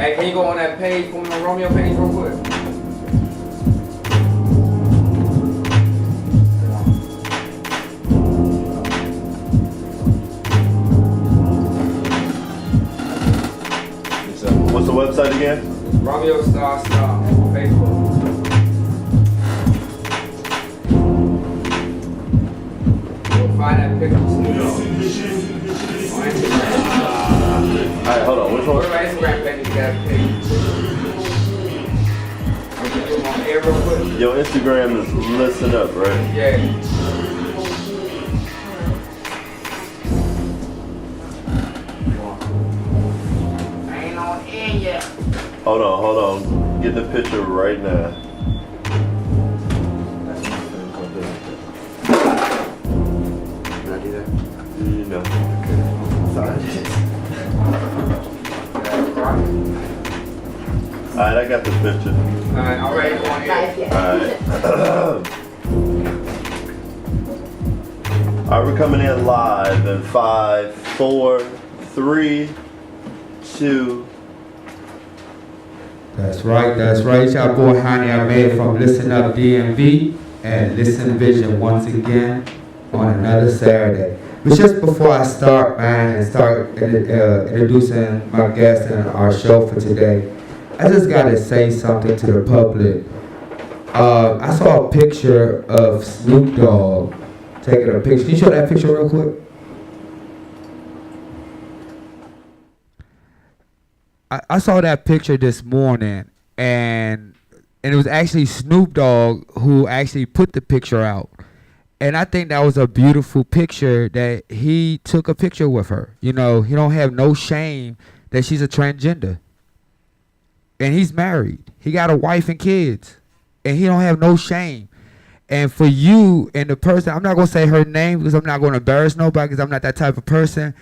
Hey, can you go on that page for my Romeo page real quick? What's the website again? Romeo Star on Facebook. You'll find that picture. On Instagram. Alright, hold on. Which Go one? to my Instagram page and get that page. I'm gonna do my hair real quick. Your Instagram is Listen Up, right? Yeah. Hold on. Get the picture right now. Can I do that? You know. Alright, I got the picture. Alright, already on here. Alright, we're coming in live in 5, 4, 3, 2. That's right. It's your boy Hani Ahmed from Listen Up DMV and Listen Vision once again on another Saturday. But just before I start, man, and start introducing my guest and our show for today, I just got to say something to the public. I saw a picture of Snoop Dogg taking a picture. Can you show that picture real quick? I saw that picture this morning, and it was actually Snoop Dogg who actually put the picture out. And I think that was a beautiful picture that he took a picture with her. You know, he don't have no shame that she's a transgender. And he's married. He got a wife and kids. And he don't have no shame. And for you and the person, I'm not going to say her name because I'm not going to embarrass nobody because I'm not that type of person.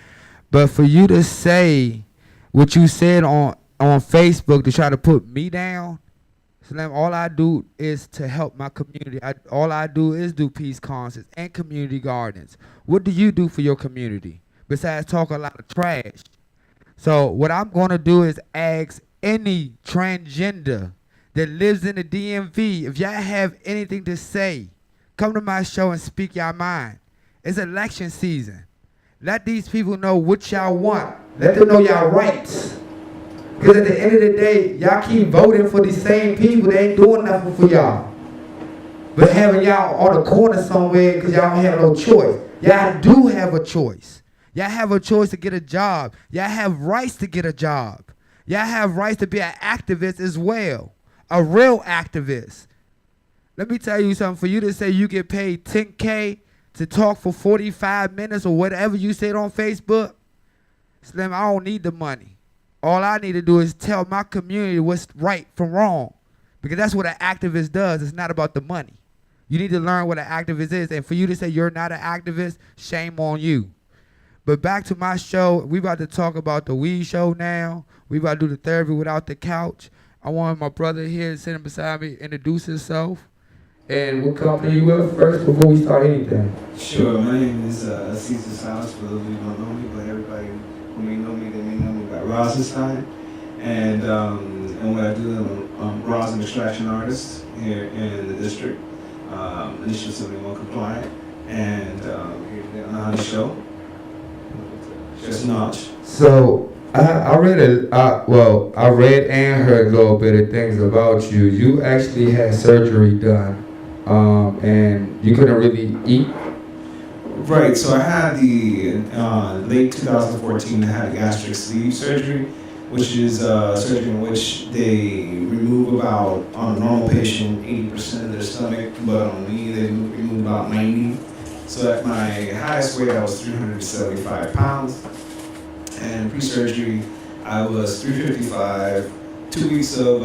But for you to say what you said on Facebook to try to put me down, Slim, all I do is to help my community. All I do is do peace concerts and community gardens. What do you do for your community besides talk a lot of trash? So what I'm going to do is ask any transgender that lives in the DMV, if y'all have anything to say, come to my show and speak your mind. It's election season. Let these people know what y'all want. Let them know y'all rights. Because at the end of the day, y'all keep voting for these same people. They ain't doing nothing for y'all. But having y'all on the corner somewhere because y'all don't have no choice. Y'all do have a choice. Y'all have a choice to get a job. Y'all have rights to get a job. Y'all have rights to be an activist as well. A real activist. Let me tell you something. For you to say you get paid $10K to talk for 45 minutes or whatever you said on Facebook, Slim, I don't need the money. All I need to do is tell my community what's right from wrong. Because that's what an activist does. It's not about the money. You need to learn what an activist is. And for you to say you're not an activist, shame on you. But back to my show, we about to talk about the weed show now. We about to do the therapy without the couch. I want my brother here sitting beside me introduce himself. And what company you with first before we start anything? Sure, my name is Caesar's House, for those of you who don't know me, but everybody who may know me, they may know me by Rosenstein. And what I do, I'm a rosin extraction artist here in the district. Initially 71 compliant. And here today on the show. Just notch. So I read I read and heard a little bit of things about you. You actually had surgery done, and you couldn't really eat. Right. So I had the late 2014. I had a gastric sleeve surgery, which is surgery in which they remove about, on a normal patient, 80% of their stomach, but on me they remove about 90. So at my highest weight, I was 375 pounds. And pre-surgery, I was 355, 2 weeks of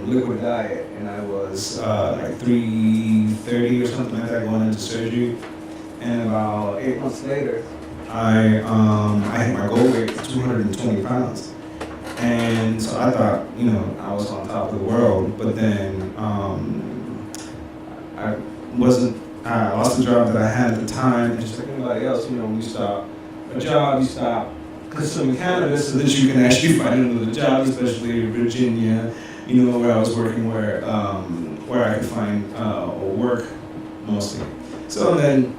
liquid diet, and I was like 330 or something like that going into surgery. And about 8 months later, I hit my goal weight of 220 pounds. And so I thought, I was on top of the world, but then I lost the job that I had at the time, and just like anybody else, when you stop a job, you stop consuming cannabis so that you can actually find another job, especially in Virginia, where I was working, where I could find work mostly. So then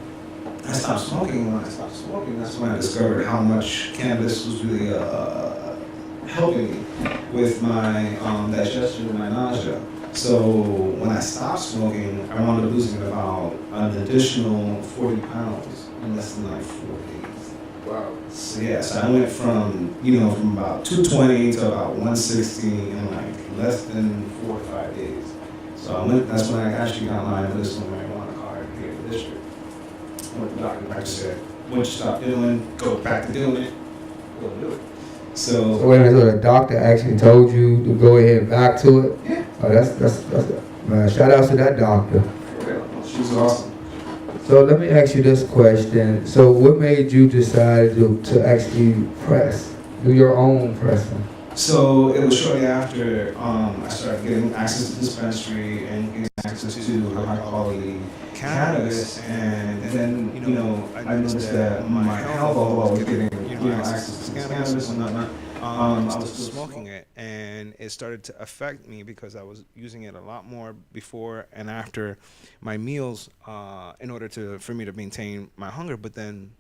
I stopped smoking. When I stopped smoking, that's when I discovered how much cannabis was really helping me with my digestion and my nausea. So when I stopped smoking, I wound up losing about an additional 40 pounds in less than like 4 days. Wow. So yeah, so I went from about 220 to about 160 in like less than 4 to 5 days. So that's when I actually got my medicinal marijuana card here in the district. Went to the doctor, the doctor said, what you stop doing, go back to doing it, go do it. So wait a minute, so the doctor actually told you to go ahead back to it? Yeah. Oh, that's man, shout out to that doctor. For real. She was awesome. So let me ask you this question. So what made you decide to actually do your own pressing? So it was shortly after I started getting access to the dispensary and getting access to high quality cannabis, and then I noticed that my health, although I was getting access to cannabis and whatnot, I was still smoking it, and it started to affect me because I was using it a lot more before and after my meals in order for me to maintain my hunger. But then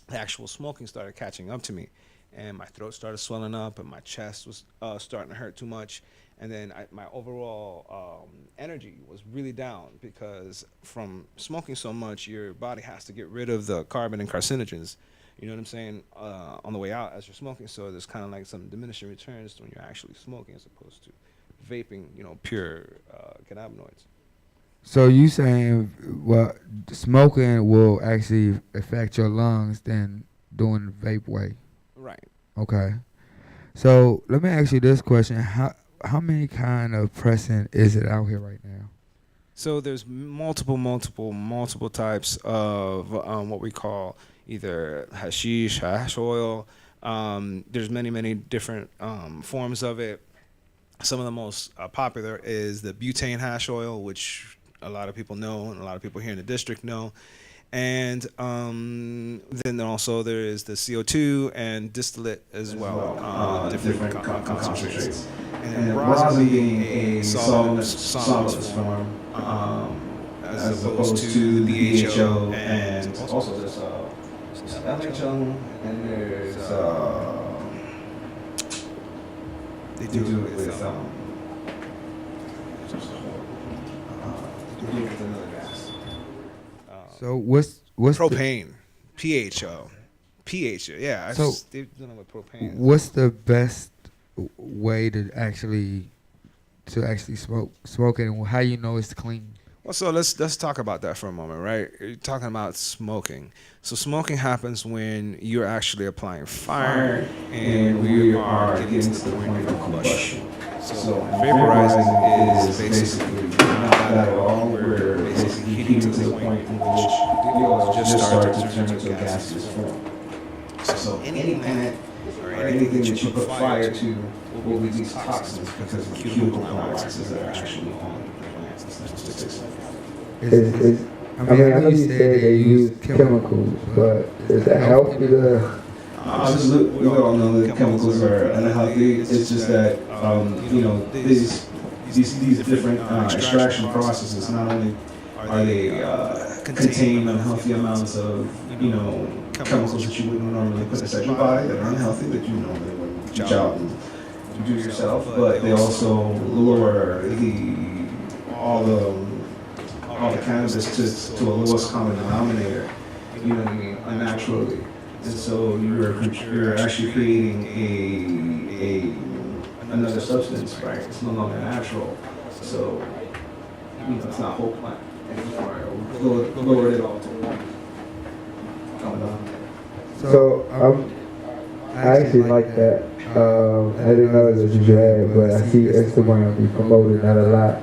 the actual smoking started catching up to me, and my throat started swelling up, and my chest was starting to hurt too much. And then my overall energy was really down because from smoking so much, your body has to get rid of the carbon and carcinogens, you know what I'm saying, on the way out as you're smoking. So there's kind of like some diminishing returns when you're actually smoking as opposed to vaping, pure cannabinoids. So you saying, well, smoking will actually affect your lungs than doing the vape way? Right. Okay. So let me ask you this question. How many kind of pressing is it out here right now? So there's multiple types of what we call either hashish, hash oil. There's many different forms of it. Some of the most popular is the butane hash oil, which a lot of people know and a lot of people here in the district know. And then also there is the CO2 and distillate as well, different concentrates. And rosin being a solventless form, as opposed to the BHO, and also there's LHO, and there's they do it with another gas. So what's propane, PHO, yeah. So They've done it with propane. What's the best way to actually smoke it, and how you know it's clean? Well, so let's talk about that for a moment, right? You're talking about smoking. So smoking happens when you're actually applying fire, and we are getting to the point of combustion. So vaporizing is basically not that at all. We're basically heating to the point in which the oil just started to turn into a gaseous form. So any plant or anything that you put fire to will release toxins because of the chemical complexes that are actually on the plants and statistics. I know you said they use chemicals, but does that help you to? Obviously, we all know that chemicals are unhealthy. It's just that these different extraction processes, not only are they contain unhealthy amounts of chemicals that you wouldn't normally put inside your body that are unhealthy, that you normally wouldn't reach out and do yourself, but they also lower all the cannabis to a lowest common denominator, unnaturally. And so you're actually creating another substance, right? It's no longer natural. So it's not whole plant anymore. Lowered it all to one. So I actually like that. I didn't know that you had, but I see Instagram be promoting that a lot.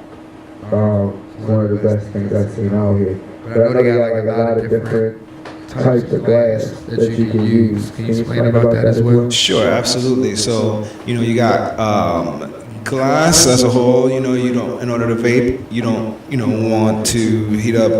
One of the best things I've seen out here. But I know they got like a lot of different types of glass that you can use. Can you explain about that as well? Sure, absolutely. So you got glass as a whole. You don't, in order to vape, you don't want to heat up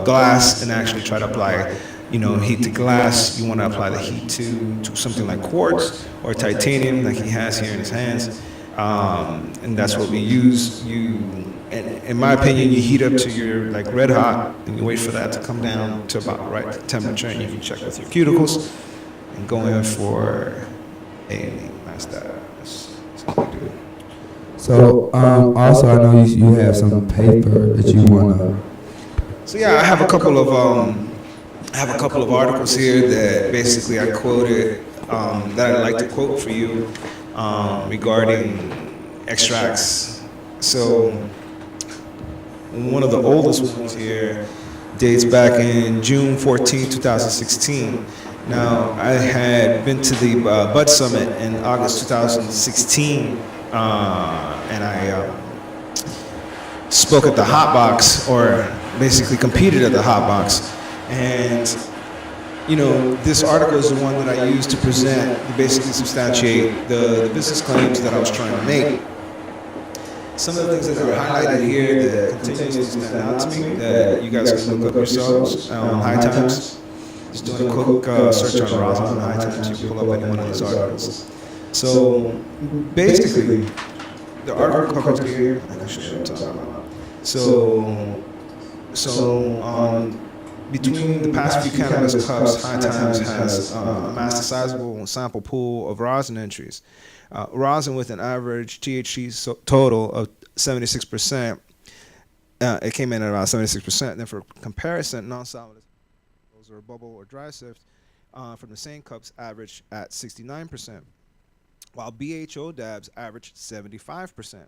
glass and actually try to apply heat the glass. You want to apply the heat to something like quartz or titanium, like he has here in his hands, and that's what we use. In my opinion, you heat up to your like red hot, and you wait for that to come down to about the right temperature, and you can check with your cuticles and go in for a nice dab. That's what we do. So also I know you have some paper that you wanna. So yeah, I have a couple of articles here that basically I quoted that I'd like to quote for you regarding extracts. So one of the oldest ones here dates back in June 14, 2016. Now, I had been to the Bud Summit in August 2016, and I spoke at the Hot Box, or basically competed at the Hot Box. And, this article is the one that I used to present, to basically substantiate the business claims that I was trying to make. Some of the things that are highlighted here that continues to stand out to me, that you guys can look up yourselves on High Times. Just doing a quick search on Rosin on High Times, you pull up any one of these articles. So basically, the article covers here. I can show you what I'm talking about. So between the past few cannabis cups, High Times has amassed a sizable sample pool of rosin entries. Rosin with an average THC total of 76%. It came in at about 76%. Then for comparison, non-solid or bubble or dry sift from the same cups average at 69%, while BHO dabs average 75%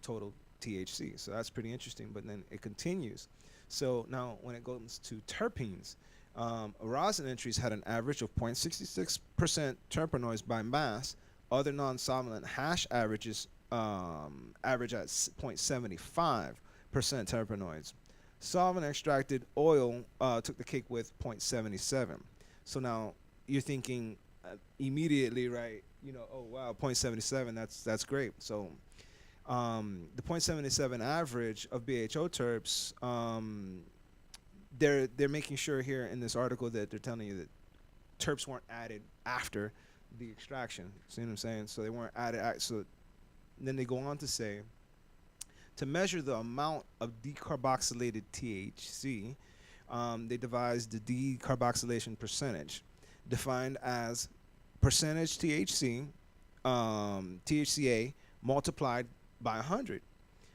total THC. So that's pretty interesting, but then it continues. So now when it goes to terpenes, rosin entries had an average of 0.66% terpenoids by mass. Other non-solvent hash averages average at 0.75% terpenoids. Solvent extracted oil took the cake with 0.77. So now you're thinking immediately, right? Oh wow, 0.77. That's great. So the 0.77 average of BHO terps, they're making sure here in this article that they're telling you that terps weren't added after the extraction. See what I'm saying? So they weren't added. So then they go on to say, to measure the amount of decarboxylated THC, they devised the decarboxylation percentage, defined as percentage THC, THCA multiplied by 100.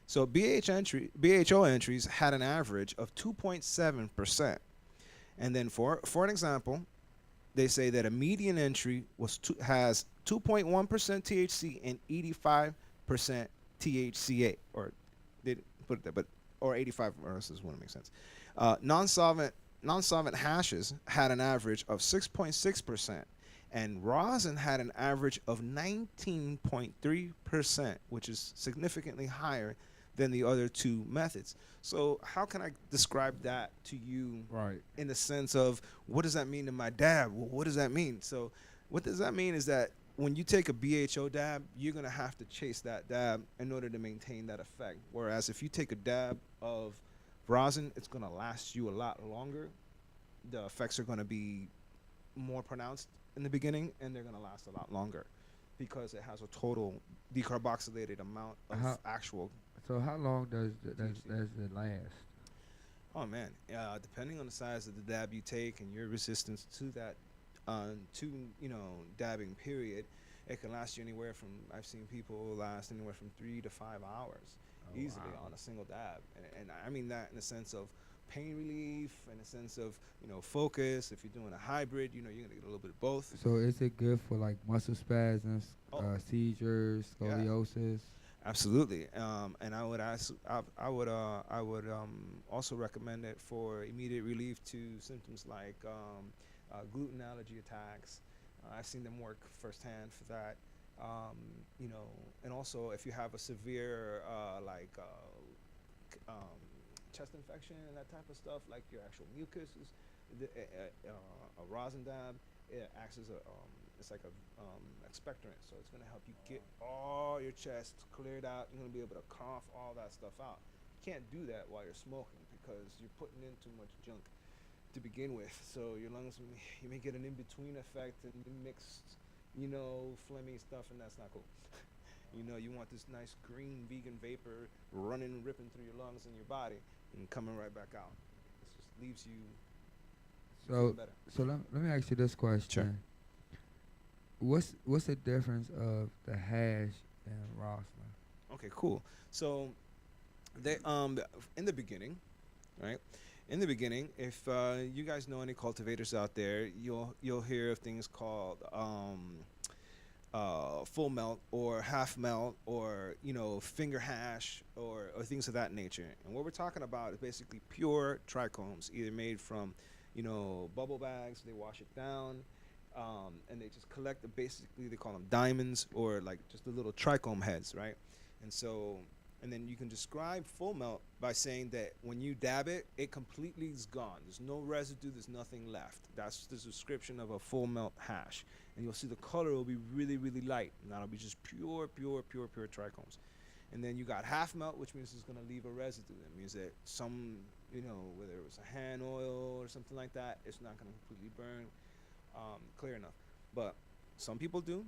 So BHO entries had an average of 2.7%. And then for an example, they say that a median entry has 2.1% THC and 85% THCA, or they put it there, or 85, or this is one that makes sense. Non-solvent hashes had an average of 6.6%, and rosin had an average of 19.3%, which is significantly higher than the other two methods. So how can I describe that to you, Right, in the sense of what does that mean to my dab? Well, what does that mean? So what does that mean is that when you take a BHO dab, you're going to have to chase that dab in order to maintain that effect. Whereas if you take a dab of rosin, it's going to last you a lot longer. The effects are going to be more pronounced in the beginning, and they're going to last a lot longer because it has a total decarboxylated amount of actual. So how long does it last? Oh man, depending on the size of the dab you take and your resistance to that, dabbing period, it can last you anywhere from, I've seen people last anywhere from 3 to 5 hours easily on a single dab, and I mean that in the sense of pain relief, in the sense of focus. If you're doing a hybrid, you're gonna get a little bit of both. So is it good for like muscle spasms, seizures, scoliosis? Absolutely, and I would also recommend it for immediate relief to symptoms like gluten allergy attacks. I've seen them work firsthand for that. And also if you have a severe chest infection and that type of stuff, like your actual mucus, a rosin dab, it acts as it's like a expectorant, so it's going to help you get all your chest cleared out. You're going to be able to cough all that stuff out. You can't do that while you're smoking because you're putting in too much junk to begin with. So your lungs, you may get an in-between effect and mixed, phlegmy stuff, and that's not cool. You want this nice green vegan vapor running and ripping through your lungs and your body and coming right back out. It just leaves you feeling better. So let me ask you this question. Sure. What's the difference of the hash and Riesling? Okay, cool. So they in the beginning, right? In the beginning, if you guys know any cultivators out there, you'll hear of things called full melt or half melt or finger hash or things of that nature. And what we're talking about is basically pure trichomes, either made from bubble bags. They wash it down. And they just collect basically they call them diamonds or like just the little trichome heads, right? And then you can describe full melt by saying that when you dab it, it completely is gone. There's no residue, there's nothing left. That's the description of a full melt hash. And you'll see the color will be really, really light. And that'll be just pure trichomes. And then you got half melt, which means it's gonna leave a residue. That means that some, whether it was a hand oil or something like that, it's not gonna completely burn. Clear enough. But some people do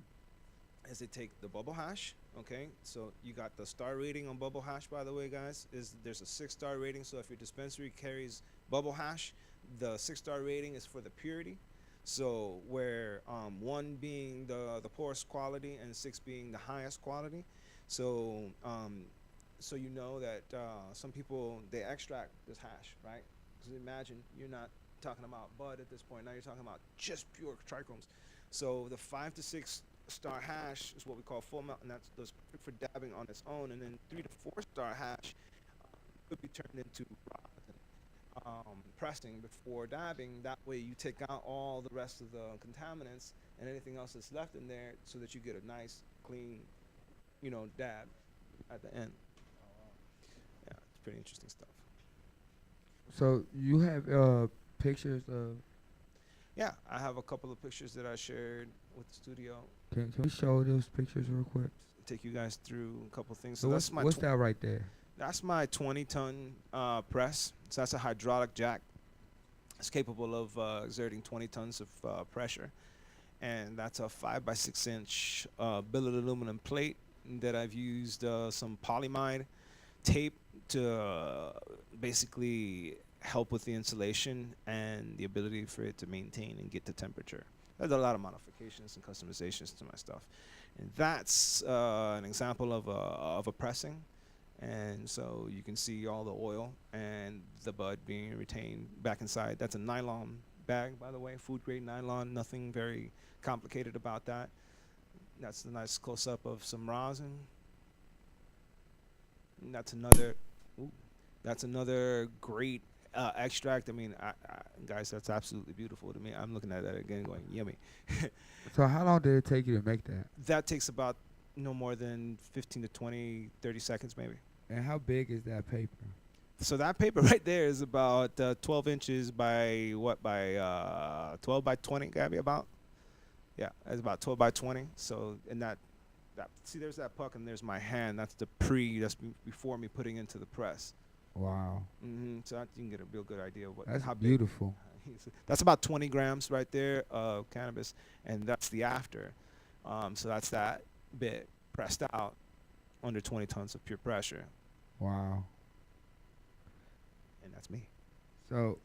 is they take the bubble hash. Okay, so you got the star rating on bubble hash, by the way, guys, there's a 6-star rating. So if your dispensary carries bubble hash, the 6-star rating is for the purity. So where 1 being the poorest quality and 6 being the highest quality. So so that some people, they extract this hash, right? Because imagine you're not talking about bud at this point. Now you're talking about just pure trichomes. So the 5 to 6 star hash is what we call full melt, and that's perfect for dabbing on its own. And then 3 to 4 star hash could be turned into pressing before dabbing. That way you take out all the rest of the contaminants and anything else that's left in there, so that you get a nice clean, dab at the end. Yeah, it's pretty interesting stuff. So you have pictures of. Yeah, I have a couple of pictures that I shared with the studio. Can we show those pictures real quick? Take you guys through a couple of things. So that's my what's that right there? That's my 20-ton press. So that's a hydraulic jack. It's capable of exerting 20 tons of pressure, and that's a 5x6 inch billet aluminum plate that I've used some polyamide tape to basically help with the insulation and the ability for it to maintain and get the temperature. There's a lot of modifications and customizations to my stuff, and that's an example of a pressing. And so you can see all the oil and the bud being retained back inside. That's a nylon bag, by the way, food grade nylon, nothing very complicated about that. That's a nice close up of some rosin. And that's another great extract. I mean, guys, that's absolutely beautiful to me. I'm looking at that again going, yummy. So how long did it take you to make that? That takes about no more than 15 to 20, 30 seconds maybe. And how big is that paper? So that paper right there is about 12 inches by 12 by 20, Gabby, about? Yeah, it's about 12 by 20. So, and that see, there's that puck and there's my hand. That's that's before me putting into the press. Wow. So you can get a real good idea of That's how big. beautiful. That's about 20 grams right there of cannabis, and that's the after. So that's that bit pressed out under 20 tons of pure pressure. Wow. And that's me. So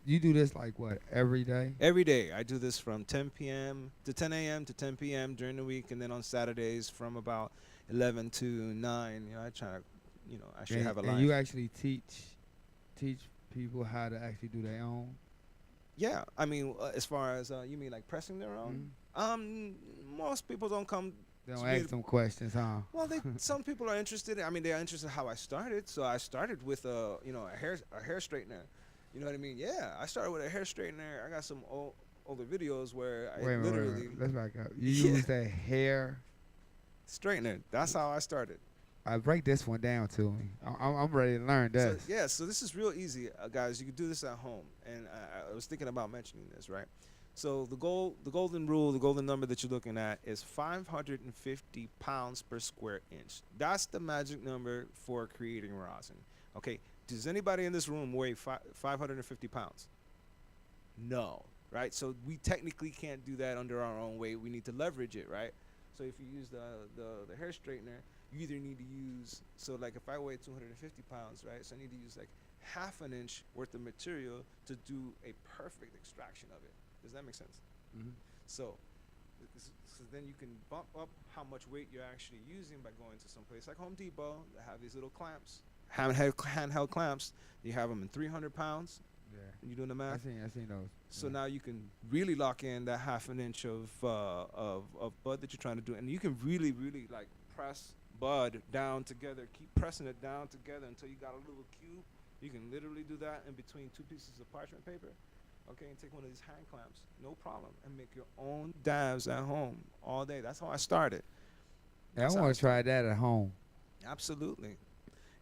you do this like what, every day? Every day. I do this from 10 p.m. to 10 a.m. to 10 p.m. during the week, and then on Saturdays from about 11 to 9. I try to, actually have a life. And you actually teach people how to actually do their own? Yeah. I mean, as far as, you mean like pressing their own? Mm-hmm. Most people don't come. They don't ask them questions, huh? Well, some people are interested. I mean, they are interested in how I started. So I started with a hair straightener. You know what I mean? Yeah, I started with a hair straightener. I got some older videos where I literally. Let's back up. You use that hair straightener. That's how I started. Break this one down to me. I'm ready to learn this. So this is real easy, guys. You can do this at home. And I was thinking about mentioning this, right? So the golden rule, the golden number that you're looking at is 550 pounds per square inch. That's the magic number for creating rosin. Okay, does anybody in this room weigh 550 pounds? No, right? So we technically can't do that under our own weight. We need to leverage it, right? So if you use the hair straightener, you either need to use, so like if I weigh 250 pounds, right? So I need to use like half an inch worth of material to do a perfect extraction of it. Does that make sense? Mhm. So, so then you can bump up how much weight you're actually using by going to some place like Home Depot that have these little clamps, handheld clamps. You have them in 300 pounds. Yeah. You doing the math? I seen those. So Yeah. now you can really lock in that half an inch of bud that you're trying to do, and you can really like press bud down together. Keep pressing it down together until you got a little cube. You can literally do that in between two pieces of parchment paper. Okay, and take one of these hand clamps, no problem, and make your own dabs at home all day. That's how I started. Yeah, I That's how want to try that at home. Absolutely.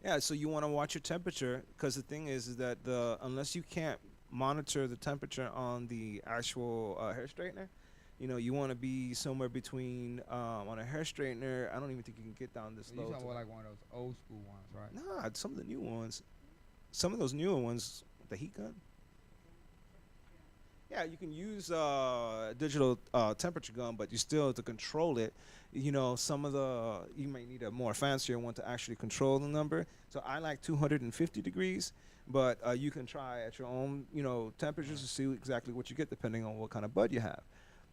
Yeah, so you want to watch your temperature, because the thing is that unless you can't monitor the temperature on the actual hair straightener, you want to be somewhere between on a hair straightener. I don't even think you can get down this You low. talking about like one of those old school ones, right? Nah, some of the new ones. Some of those newer ones, the heat gun. Yeah, you can use digital temperature gun, but you still to control it. Some of you might need a more fancier one to actually control the number. So I like 250 degrees, but you can try at your own, temperatures to see exactly what you get depending on what kind of bud you have.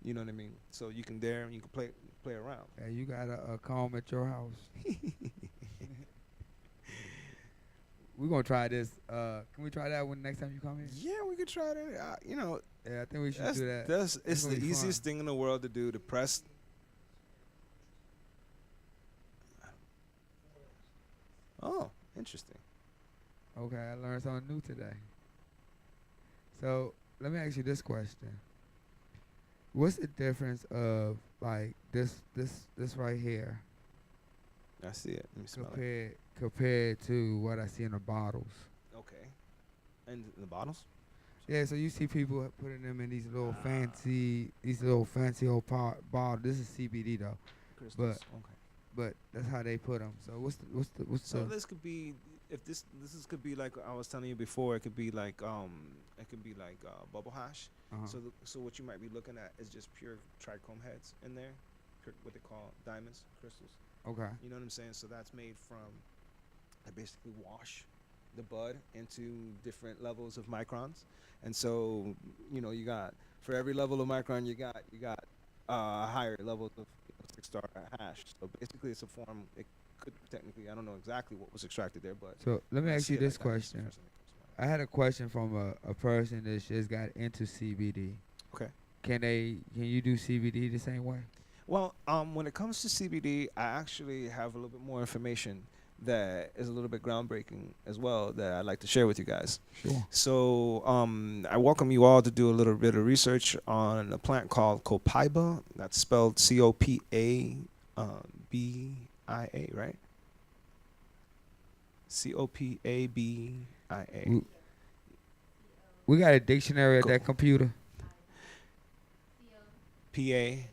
You know what I mean? So you can play around. Yeah, you got a comb at your house. We're gonna try this. Can we try that when next time you come here? Yeah, we could try that. Yeah, I think we should do that. It's gonna the be easiest fun. thing in the world to do, to press. Oh, interesting. Okay, I learned something new today. So let me ask you this question: what's the difference of like this right here I see it. Let me smell it. compared to what I see in the bottles? Okay. And the bottles? Yeah, so you see people putting them in these little fancy old bottle. This is CBD though, Crystals. But- Okay. but that's how they put them. So what's So the this could be, if this could be like I was telling you before. It could be like bubble hash. uh-huh. So what you might be looking at is just pure trichome heads in there, what they call diamonds, crystals. Okay. You know what I'm saying? So that's made from. I basically wash the bud into different levels of microns, and so you got, for every level of micron you got higher levels of 6-star hash. So basically, it's a form. It could technically, I don't know exactly what was extracted there, but So let me I ask see you it this like that. That's the question. first thing that comes to mind. I had a question from a person that just got into CBD. Okay. Can you do CBD the same way? Well, when it comes to CBD, I actually have a little bit more information that is a little bit groundbreaking as well that I'd like to share with you guys. Sure. So I welcome you all to do a little bit of research on a plant called copaiba. That's spelled COPABIA, right? COPABIA. We got a dictionary at Go. that computer. PAIBA.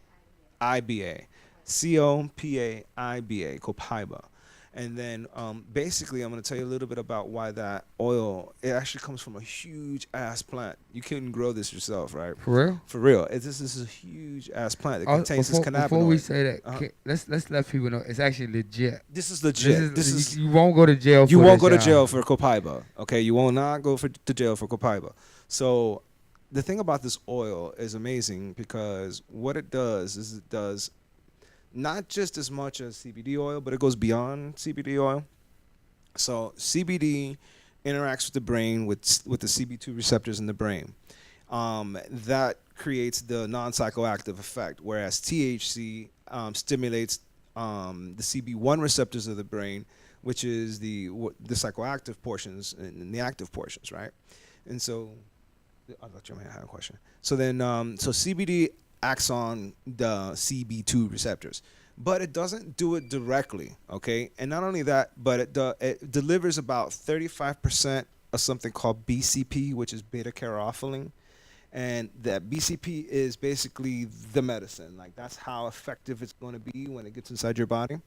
COPAIBA, copaiba. And then basically I'm going to tell you a little bit about why that oil, it actually comes from a huge ass plant. You couldn't grow this yourself, right? For real? For real. This is a huge ass plant that contains this cannabinoid. Before we say that, Uh-huh. let's let people know it's actually legit. This is legit. You won't go to jail. You for won't this, go to y'all. jail for copaiba. Okay, you will not go to jail for copaiba. So the thing about this oil is amazing, because what it does is it does not just as much as CBD oil, but it goes beyond CBD oil. So CBD interacts with the brain with the CB2 receptors in the brain. That creates the non-psychoactive effect, whereas THC stimulates the CB1 receptors of the brain, which is the psychoactive portions and the active portions, right? And so, I thought you might have a question. So then, so CBD acts on the CB2 receptors, but it doesn't do it directly, okay? And not only that, but it delivers about 35% of something called BCP, which is beta-caryophyllene. And that BCP is basically the medicine. Like, that's how effective it's going to be when it gets inside your body.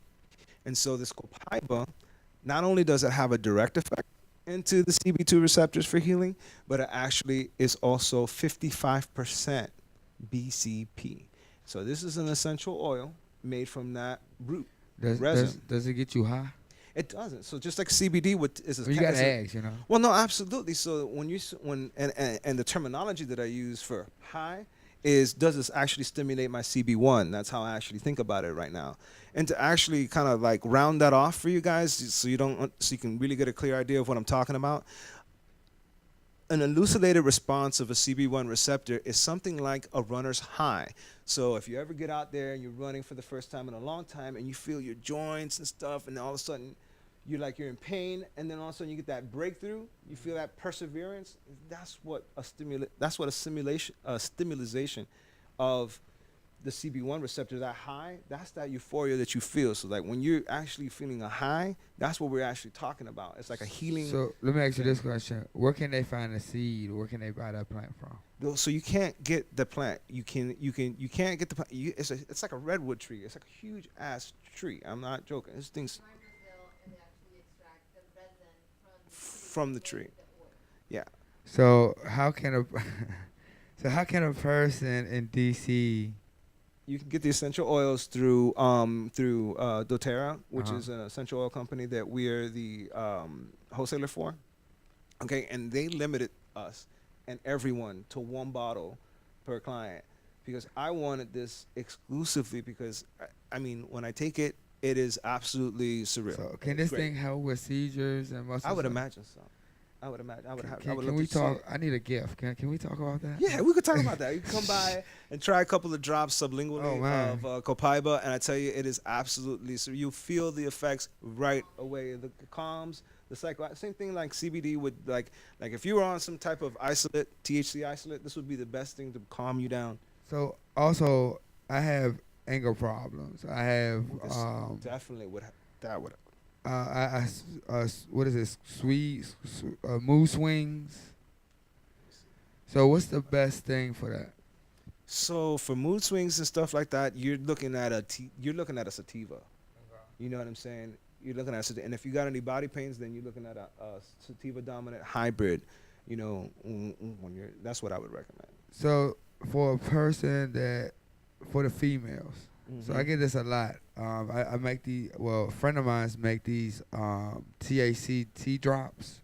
And so this copaiba, not only does it have a direct effect into the CB2 receptors for healing, but it actually is also 55% BCP. So this is an essential oil made from that root resin. Does it get you high? It doesn't. So just like CBD, You gotta ask, you know. Well, no, absolutely. So and the terminology that I use for high is, does this actually stimulate my CB1? That's how I actually think about it right now. And to actually kind of like round that off for you guys, so you can really get a clear idea of what I'm talking about. An elucidated response of a CB1 receptor is something like a runner's high. So if you ever get out there and you're running for the first time in a long time and you feel your joints and stuff, and all of a sudden you're in pain, and then all of a sudden you get that breakthrough, you feel that perseverance. That's what a stimulation of the CB1 receptor, that high, that's that euphoria that you feel. So like when you're actually feeling a high, that's what we're actually talking about. It's like a healing. So let me ask you this question: where can they find the seed? Where can they buy that plant from? So you can't get the plant. You can't get the plant. It's like a redwood tree. It's like a huge ass tree. I'm not joking. This thing's And they actually extract the resin from the tree. Yeah. So how can a person in DC? You can get the essential oils through doTERRA, which is an essential oil company that we are the wholesaler for. Okay, and they limited us and everyone to 1 bottle per client, because I wanted this exclusively, because I mean, when I take it, it is absolutely surreal. So can this thing help with seizures and muscle? I would imagine so. I would imagine. Can we talk? I need a gift. Can we talk about that? Yeah, we could talk about that. You can come by and try a couple of drops sublingually of Copaiba, and I tell you, it is absolutely so. You feel the effects right away. The calms, the psycho. Same thing like CBD would like if you were on some type of isolate, THC isolate, this would be the best thing to calm you down. So also, I have anger problems. I have definitely would that would. What is this? Mood swings. So what's the best thing for that? So for mood swings and stuff like that, you're looking at a sativa. You know what I'm saying? You're looking at sativa, and if you got any body pains, then you're looking at a sativa dominant hybrid. You know, that's what I would recommend. So for a person for the females. So I get this a lot. I make a friend of mine make these THC tea drops,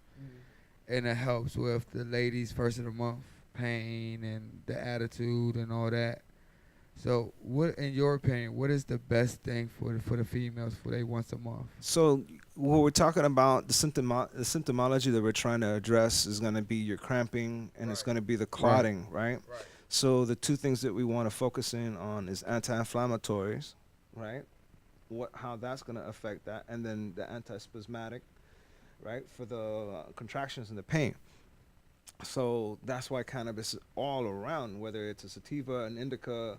and it helps with the ladies' first of the month pain and the attitude and all that. So what, in your opinion, what is the best thing for the females for they once a month? So what we're talking about, the symptomology that we're trying to address is going to be your cramping, and it's going to be the clotting, right? So the two things that we want to focus in on is anti-inflammatories, right? How that's going to affect that, and then the antispasmodic, right, for the contractions and the pain. So that's why cannabis is all around, whether it's a sativa, an indica,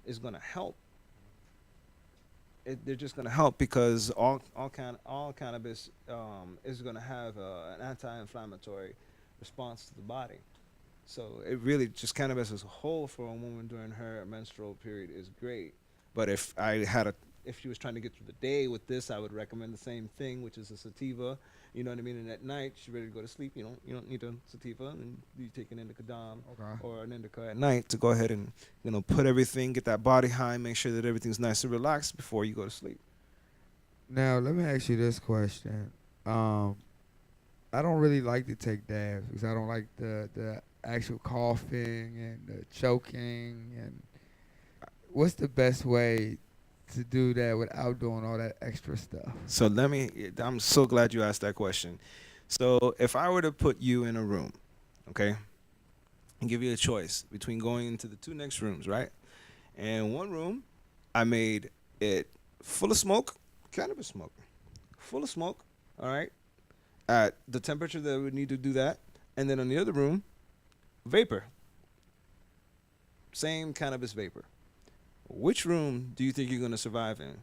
is going to help. They're just going to help because all cannabis is going to have an anti-inflammatory response to the body. So it really just cannabis as a whole for a woman during her menstrual period is great. But if she was trying to get through the day with this, I would recommend the same thing, which is a sativa. You know what I mean? And at night, she's ready to go to sleep. You don't need a sativa, and you take an indica dom or an indica at night to go ahead and put everything, get that body high, make sure that everything's nice and relaxed before you go to sleep. Now let me ask you this question. I don't really like to take dabs because I don't like the actual coughing and the choking. And what's the best way to do that without doing all that extra stuff? So I'm so glad you asked that question. So if I were to put you in a room, okay, and give you a choice between going into the two next rooms, right? And one room, I made it full of smoke, cannabis smoke, full of smoke, all right, at the temperature that we would need to do that. And then on the other room, vapor, same cannabis vapor. Which room do you think you're going to survive in?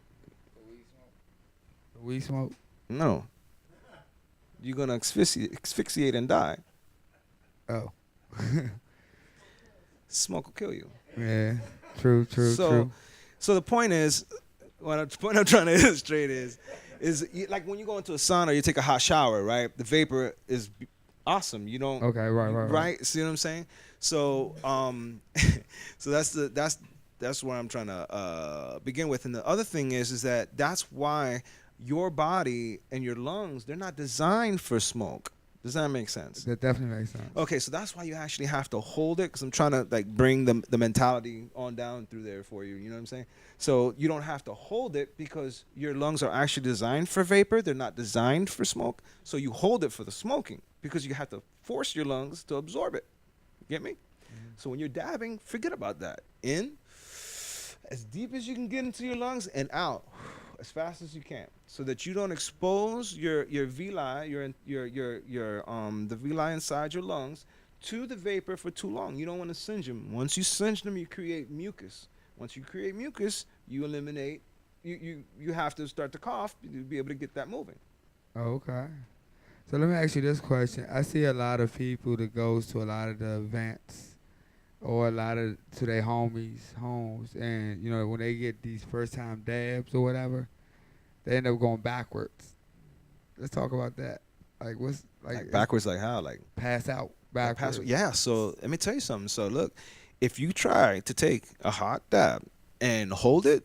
The weed smoke? No. You're going to asphyxiate and die. Oh. Smoke will kill you. Yeah, true. So the point is, what I'm trying to illustrate is is like when you go into a sauna, you take a hot shower, right? The vapor is awesome. You don't. Okay, right. See what I'm saying? So so that's where I'm trying to begin with. And the other thing is that that's why your body and your lungs, they're not designed for smoke. Does that make sense? That definitely makes sense. Okay, so that's why you actually have to hold it, because I'm trying to like bring the mentality on down through there for you. You know what I'm saying? So you don't have to hold it because your lungs are actually designed for vapor. They're not designed for smoke. So you hold it for the smoking because you have to force your lungs to absorb it. Get me? So when you're dabbing, forget about that. In as deep as you can get into your lungs and out as fast as you can, so that you don't expose your villi, the villi inside your lungs to the vapor for too long. You don't want to singe them. Once you singe them, you create mucus. Once you create mucus, you eliminate. You have to start to cough to be able to get that moving. Okay. So let me ask you this question. I see a lot of people that goes to a lot of the events or a lot of to their homies' homes, and you know when they get these first time dabs or whatever, they end up going backwards. Let's talk about that. Like what's Like backwards, like how? Like pass out backwards. Yeah. So let me tell you something. So look, if you try to take a hot dab and hold it,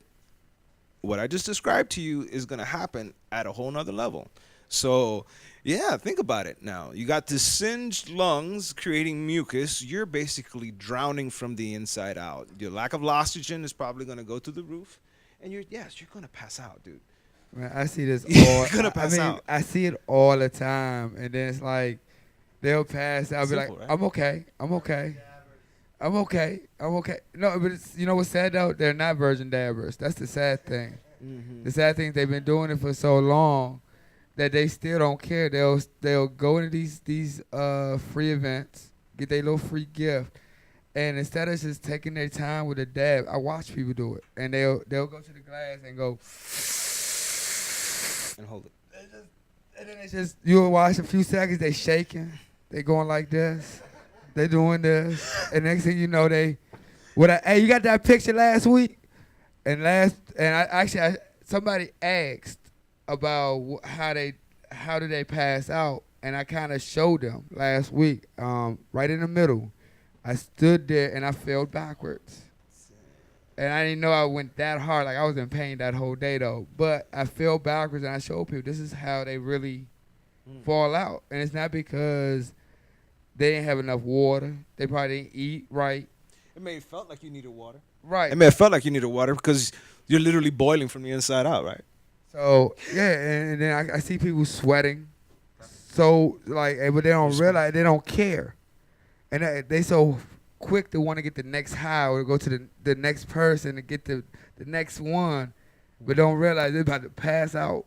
what I just described to you is gonna happen at a whole nother level. So yeah, think about it now. You got the singed lungs creating mucus. You're basically drowning from the inside out. Your lack of oxygen is probably gonna go through the roof, and you're gonna pass out, dude. Man, I see this You're all. gonna pass out. I see it all the time, and then it's like they'll pass. I'll be Simple, like, right? I'm okay. I'm okay. I'm okay. I'm okay. No, but it's, you know what's sad though? They're not virgin dabbers. That's the sad thing. The sad thing is they've been doing it for so long that they still don't care. They'll go into these free events, get their little free gift, and instead of just taking their time with a dab, I watch people do it, and they'll go to the glass and go And hold it. and then it's just you'll watch a few seconds, they shaking, they going like this, they doing this, and next thing you know hey, you got that picture last week? Somebody asked about how did they pass out, and I kind of showed them last week, right in the middle. I stood there and I fell backwards. And I didn't know I went that hard. Like I was in pain that whole day though. But I fell backwards and I showed people this is how they really fall out. And it's not because they didn't have enough water. They probably didn't eat right. It may have felt like you needed water. Right. It may have felt like you needed water because you're literally boiling from the inside out, right? So yeah, and then I see people sweating. So like, but they don't realize, they don't care. And they so quick to want to get the next high or to go to the next person to get the next one, but don't realize they're about to pass out.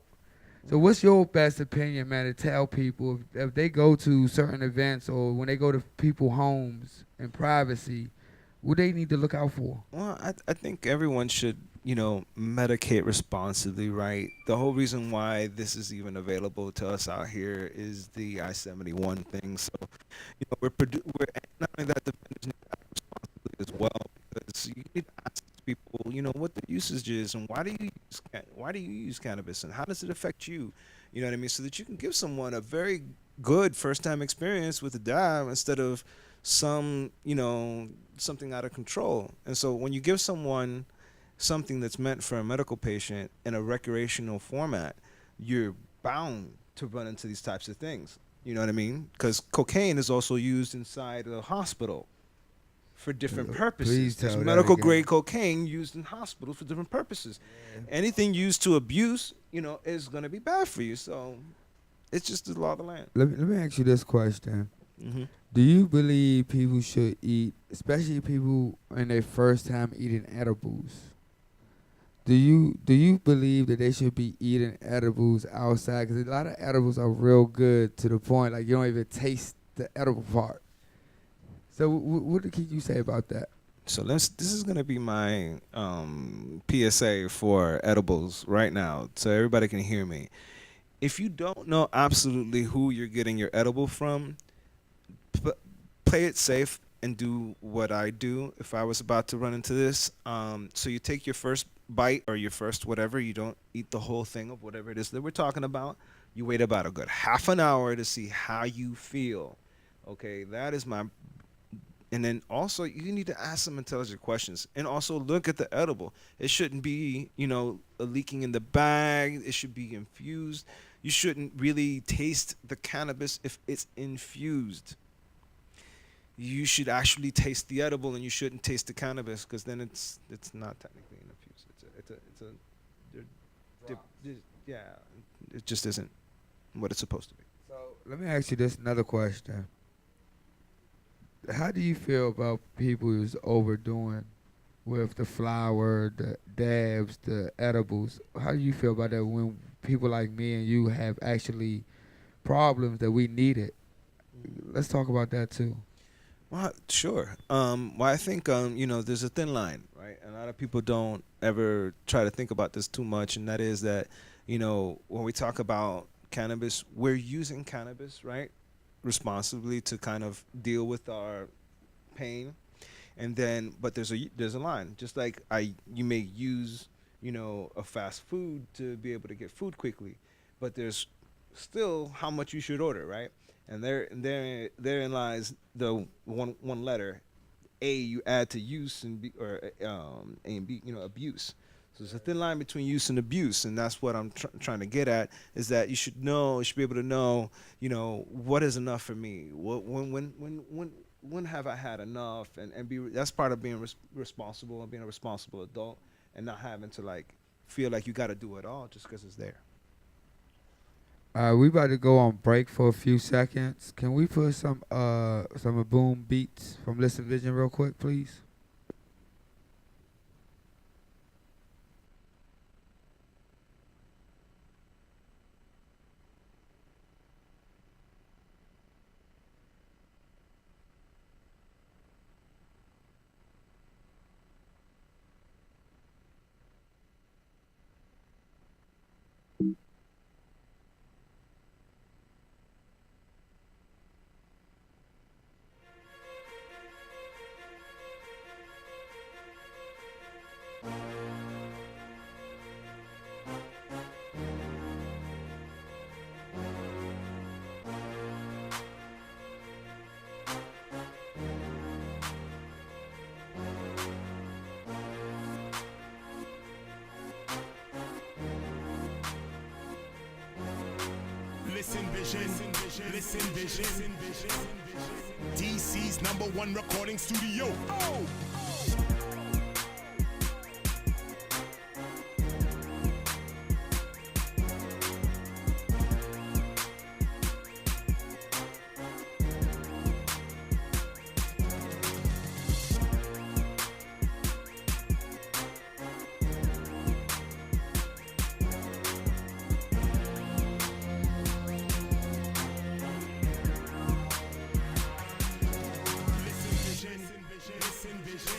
So what's your best opinion, man, to tell people if they go to certain events or when they go to people's homes in privacy, what they need to look out for? Well, I think everyone should, medicate responsibly, right? The whole reason why this is even available to us out here is the I-71 thing. So, we're not only that, the vendors need to act responsibly as well, because you need to ask people, what the usage is and why do you use cannabis and how does it affect you? You know what I mean? So that you can give someone a very good first-time experience with a dab instead of something out of control. And so when you give someone something that's meant for a medical patient in a recreational format, you're bound to run into these types of things. You know what I mean? Because cocaine is also used inside a hospital for different purposes. There's medical grade cocaine used in hospitals for different purposes. Yeah. Anything used to abuse, is going to be bad for you. So it's just the law of the land. Let me ask you this question. Mm-hmm. Do you believe people should eat, especially people in their first time eating edibles? Do you believe that they should be eating edibles outside? Because a lot of edibles are real good to the point like you don't even taste the edible part. So what can you say about that? So this is gonna be my PSA for edibles right now, so everybody can hear me. If you don't know absolutely who you're getting your edible from, play it safe and do what I do if I was about to run into this. So you take your first bite or your first whatever. You don't eat the whole thing of whatever it is that we're talking about. You wait about a good half an hour to see how you feel. Okay, that is my. And then also you need to ask some intelligent questions, and also look at the edible. It shouldn't be, leaking in the bag. It should be infused. You shouldn't really taste the cannabis if it's infused. You should actually taste the edible, and you shouldn't taste the cannabis, because then it's not technically infused. Yeah, it just isn't what it's supposed to be. So let me ask you this another question. How do you feel about people who's overdoing with the flower, the dabs, the edibles? How do you feel about that when people like me and you have actually problems that we need it? Let's talk about that too. Well, sure. Well, I think there's a thin line, right? And a lot of people don't ever try to think about this too much, and that is that, when we talk about cannabis, we're using cannabis, right, responsibly to kind of deal with our pain, and then, but there's a line, just like you may use, a fast food to be able to get food quickly, but there's still how much you should order, right? And therein lies the one letter, A, you add to use, and B, or A and B, abuse. So there's a thin line between use and abuse, and that's what I'm trying to get at. Is that you should be able to know, what is enough for me. When have I had enough? And be that's part of being responsible and being a responsible adult, and not having to feel like you got to do it all just because it's there. We about to go on break for a few seconds. Can we put some boom beats from Listen Vision real quick, please? Listen Vision, Listen Vision, DC's #1 recording studio. Oh. Listen Vision,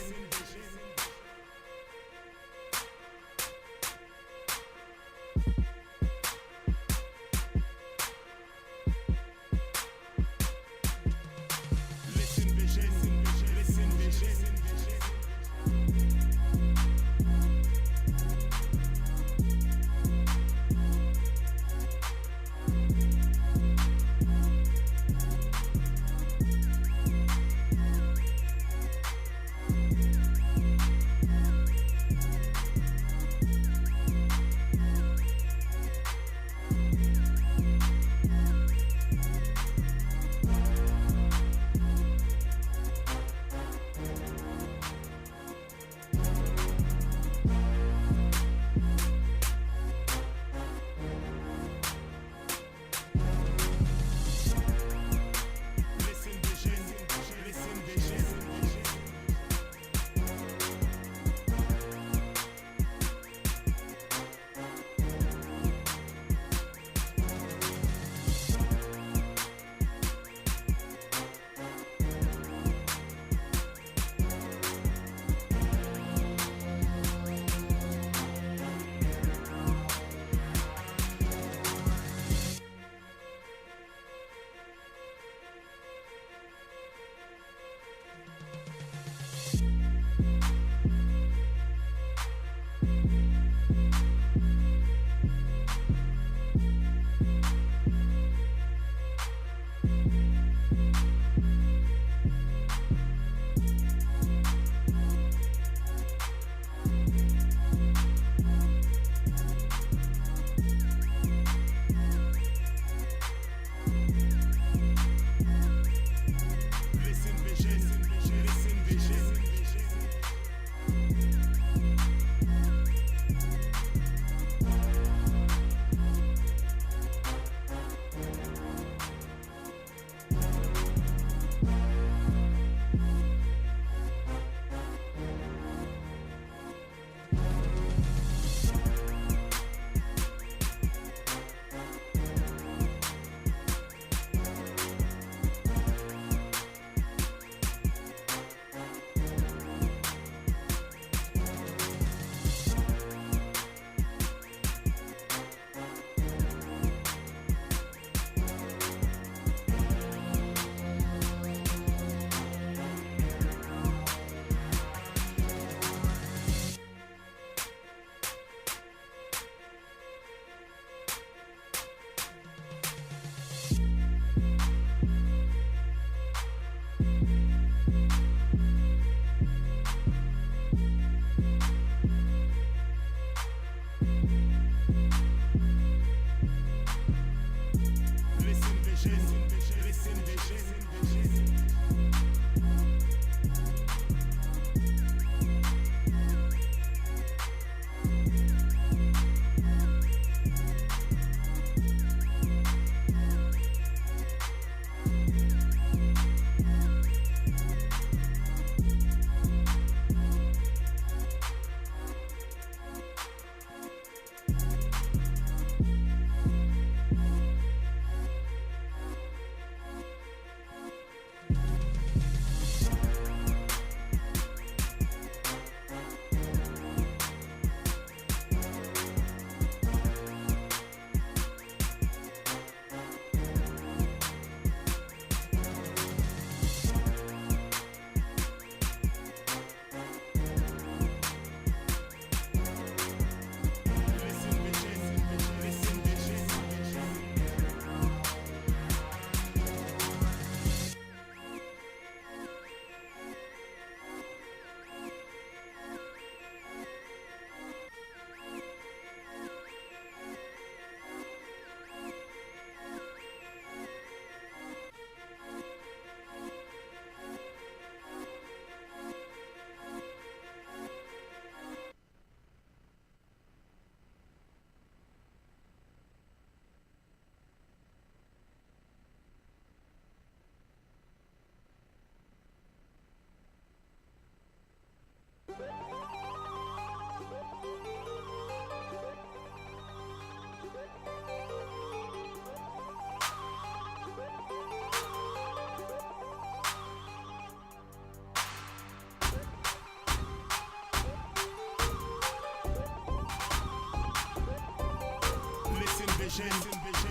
vision,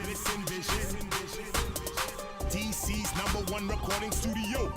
listen vision. DC's #1 recording studio.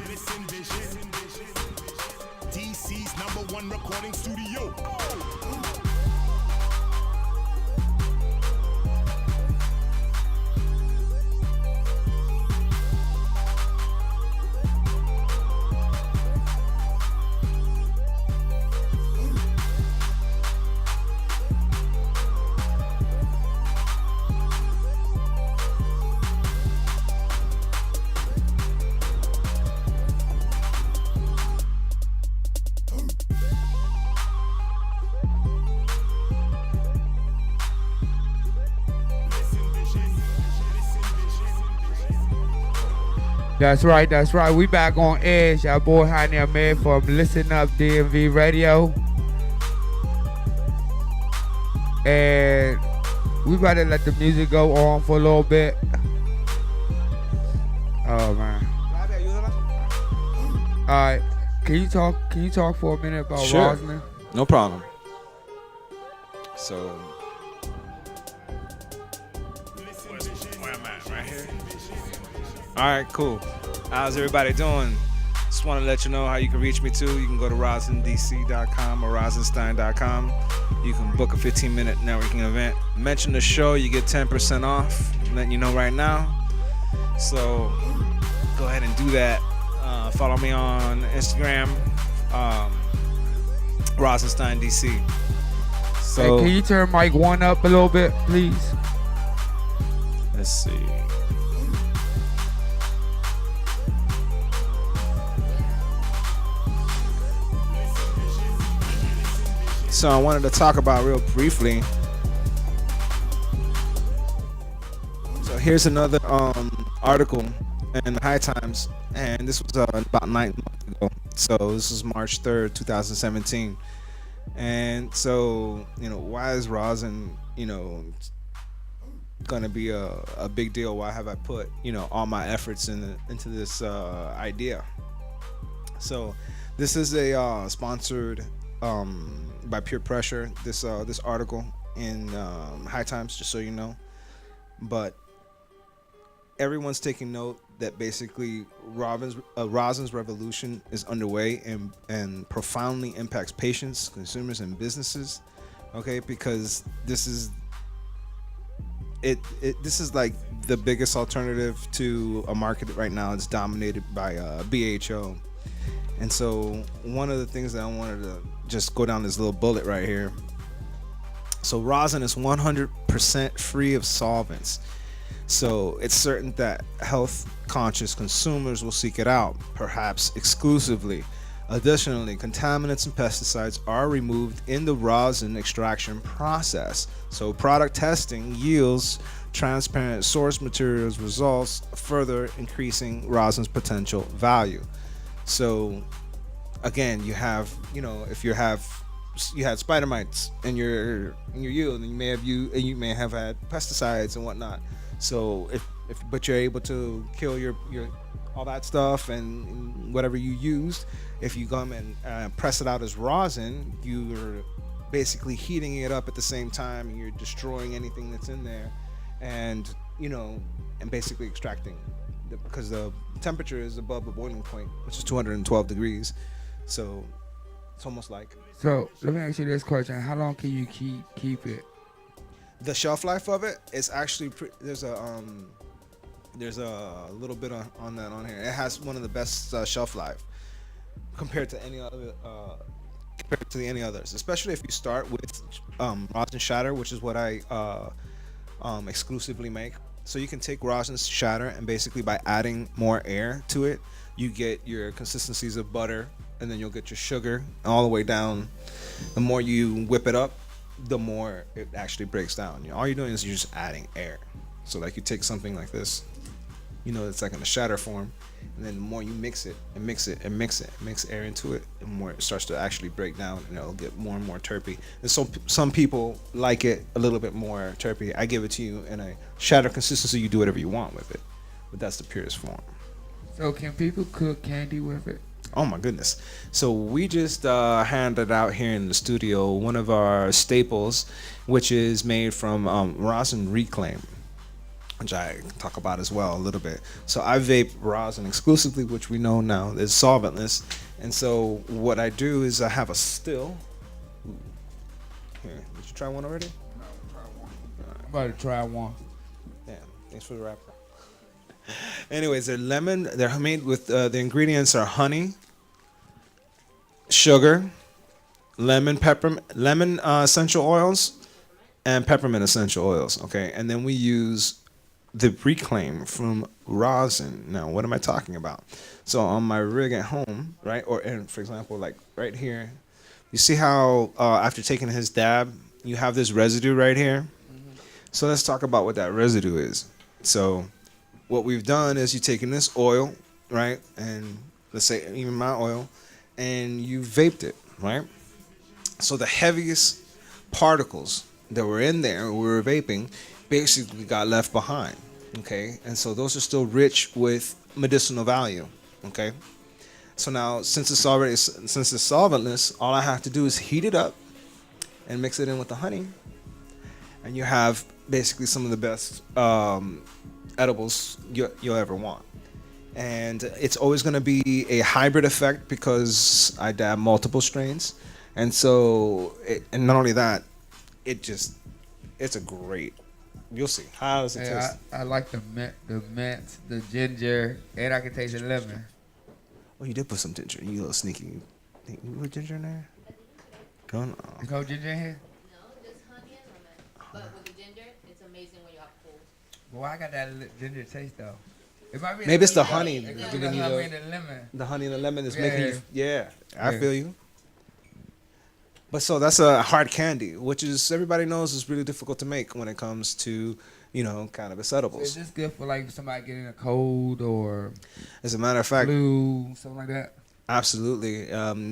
Listen vision. DC's #1 recording studio. That's right, that's right. We back on Edge. Our boy High Man from Listen Up DMV Radio. and we about to let the music go on for a little bit. Oh man. All right. Can you talk for a minute about Sure. Roslyn? No problem. So, where am I? Right here. All right, cool. How's everybody doing? Just want to let you know how you can reach me too. You can go to roslindc.com or rosenstein.com. You can book a 15-minute networking event. Mention the show, you get 10% off. I'm letting you know right now. So go ahead and do that. Follow me on Instagram, Rosenstein DC. So Hey, can you turn mic 1 up a little bit, please? let's see. So I wanted to talk about real briefly. So here's another article in the High Times, and this was about 9 months ago. So this is March 3rd, 2017. And so, why is rosin, gonna be a big deal? Why have I put, all my efforts into this idea? So this is a sponsored by peer pressure, this article in High Times, just so you know. But everyone's taking note that basically rosin's revolution is underway and profoundly impacts patients, consumers, and businesses. Okay, because this is like the biggest alternative to a market right now. It's dominated by BHO. And so one of the things that I wanted to just go down this little bullet right here. So rosin is 100% free of solvents. So it's certain that health-conscious consumers will seek it out, perhaps exclusively. Additionally, contaminants and pesticides are removed in the rosin extraction process. So product testing yields transparent source materials results, further increasing rosin's potential value. So again, you have, if you had spider mites in your yield, and you may have had pesticides and whatnot. So but you're able to kill your all that stuff and whatever you used. If you come and press it out as rosin, you're basically heating it up at the same time, and you're destroying anything that's in there, and and basically extracting, because the temperature is above the boiling point, which is 212 degrees. So it's almost like. So let me ask you this question: how long can you keep it? The shelf life of it is actually there's a little bit on that on here. It has one of the best shelf life compared to any other any others, especially if you start with rosin shatter, which is what I exclusively make. So you can take rosin shatter, and basically by adding more air to it, you get your consistencies of butter, and then you'll get your sugar all the way down. The more you whip it up, the more it actually breaks down. All you're doing is you're just adding air. So like you take something like this, it's like in a shatter form, and then the more you mix it and mix it and mix air into it, the more it starts to actually break down, and it'll get more and more terpy. And so some people like it a little bit more terpy. I give it to you in a shatter consistency. You do whatever you want with it, but that's the purest form. So can people cook candy with it? Oh my goodness. So we just handed out here in the studio one of our staples, which is made from rosin reclaim, which I talk about as well a little bit. So I vape rosin exclusively, which we know now is solventless. And so what I do is I have a still. Ooh. Here, did you try one already? No, try one. I'm about to try one. Yeah, thanks for the wrapper. Anyways, they're lemon. They're made with the ingredients are honey, sugar, lemon essential oils, and peppermint essential oils. Okay, and then we use the reclaim from rosin. Now, what am I talking about? So on my rig at home, right, for example, like right here, you see how after taking his dab, you have this residue right here. Mm-hmm. So let's talk about what that residue is. So what we've done is you've taken this oil, right, and let's say even my oil, and you vaped it, right? So the heaviest particles that were in there when we were vaping basically got left behind. Okay, and so those are still rich with medicinal value. Okay, so now since it's solventless, all I have to do is heat it up and mix it in with the honey, and you have basically some of the best edibles you'll ever want. And it's always going to be a hybrid effect because I dab multiple strains, and so and not only that, it's a great. You'll see. How does it taste? I like the mint, the ginger, and I can taste the lemon. Oh, you did put some ginger. You little sneaky. You put ginger in there? Go on. There's no ginger in here? No, just honey and lemon. But with the ginger, it's amazing when you have cold. Well, I got that ginger taste though. It might be Maybe it's the lemon. honey It could be giving the you honey and the lemon. the honey and the lemon is Yeah. making you. Yeah, I Yeah. feel you. But so that's a hard candy, which is everybody knows is really difficult to make when it comes to cannabis Is edibles. this good for like somebody getting a cold or As a matter of fact, flu, something like that? absolutely.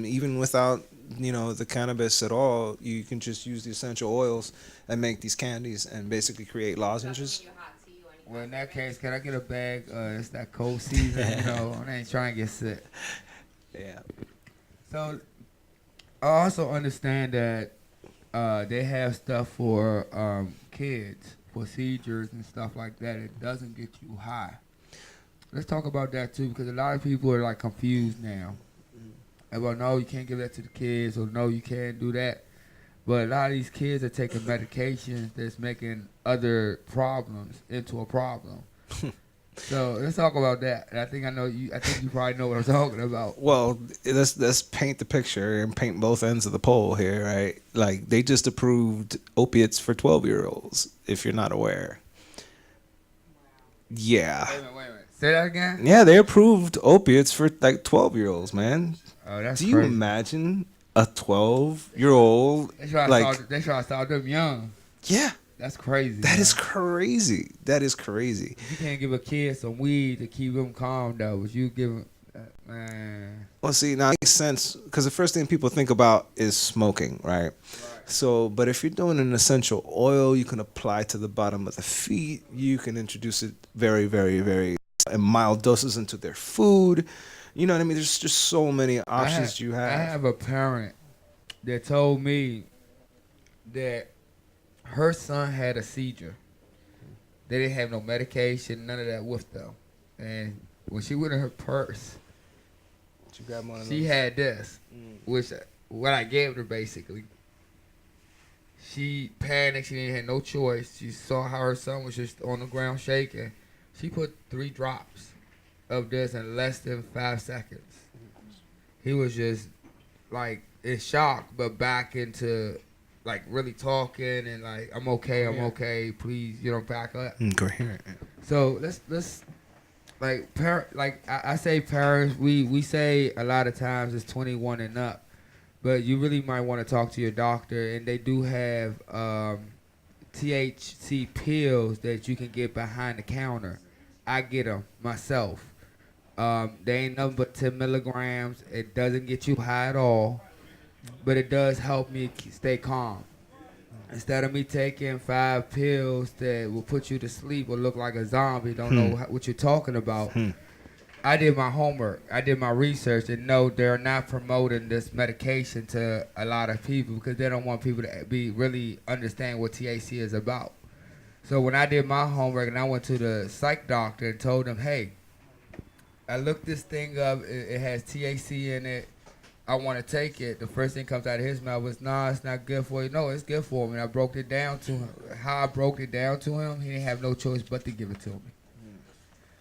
Even without the cannabis at all, you can just use the essential oils and make these candies and basically create lozenges. Your hot tea or anything. Well, in that case, can I get a bag? It's that cold season, I ain't trying to get sick. Yeah. So, I also understand that they have stuff for kids, for seizures and stuff like that. It doesn't get you high. Let's talk about that too, because a lot of people are like confused now. About no, you can't give that to the kids, or no, you can't do that. But a lot of these kids are taking medications that's making other problems into a problem. So let's talk about that. And I think you probably know what I'm talking about. Well, let's paint the picture and paint both ends of the pole here, right? Like they just approved opiates for 12-year-olds. If you're not aware. Yeah. Wait a minute. Say that again? Yeah, they approved opiates for like 12-year-olds, man. Oh, that's Do you crazy. imagine a 12-year-old They try to start them young. Yeah, That's crazy. that man. is crazy. That is crazy. You can't give a kid some weed to keep him calm, though. But you give him, man. Well, see, now it makes sense because the first thing people think about is smoking, right? So, but if you're doing an essential oil, you can apply to the bottom of the feet. You can introduce it very, very, very in mild doses into their food. You know what I mean? There's just so many options you have. I have a parent that told me that her son had a seizure. They didn't have no medication, none of that with them. And when she went in her purse, You grab one of she those? had this, which what I gave her basically. She panicked. She didn't have no choice. She saw how her son was just on the ground shaking. She put 3 drops of this in less than 5 seconds. He was just like in shock, but back into like really talking and like, I'm okay, please, back up. Coherent. So let's like I say parents, we say a lot of times it's 21 and up, but you really might want to talk to your doctor, and they do have THC pills that you can get behind the counter. I get them myself. They ain't nothing but 10 milligrams. It doesn't get you high at all, but it does help me stay calm. Instead of me taking 5 pills that will put you to sleep or look like a zombie, don't know what you're talking about, I did my homework. I did my research, and no, they're not promoting this medication to a lot of people because they don't want people to be really understand what THC is about. So when I did my homework and I went to the psych doctor and told him, hey, I looked this thing up. It has THC in it. I want to take it. The first thing comes out of his mouth was, nah, it's not good for you. No, it's good for me. And I broke it down to him. How I broke it down to him, he didn't have no choice but to give it to me.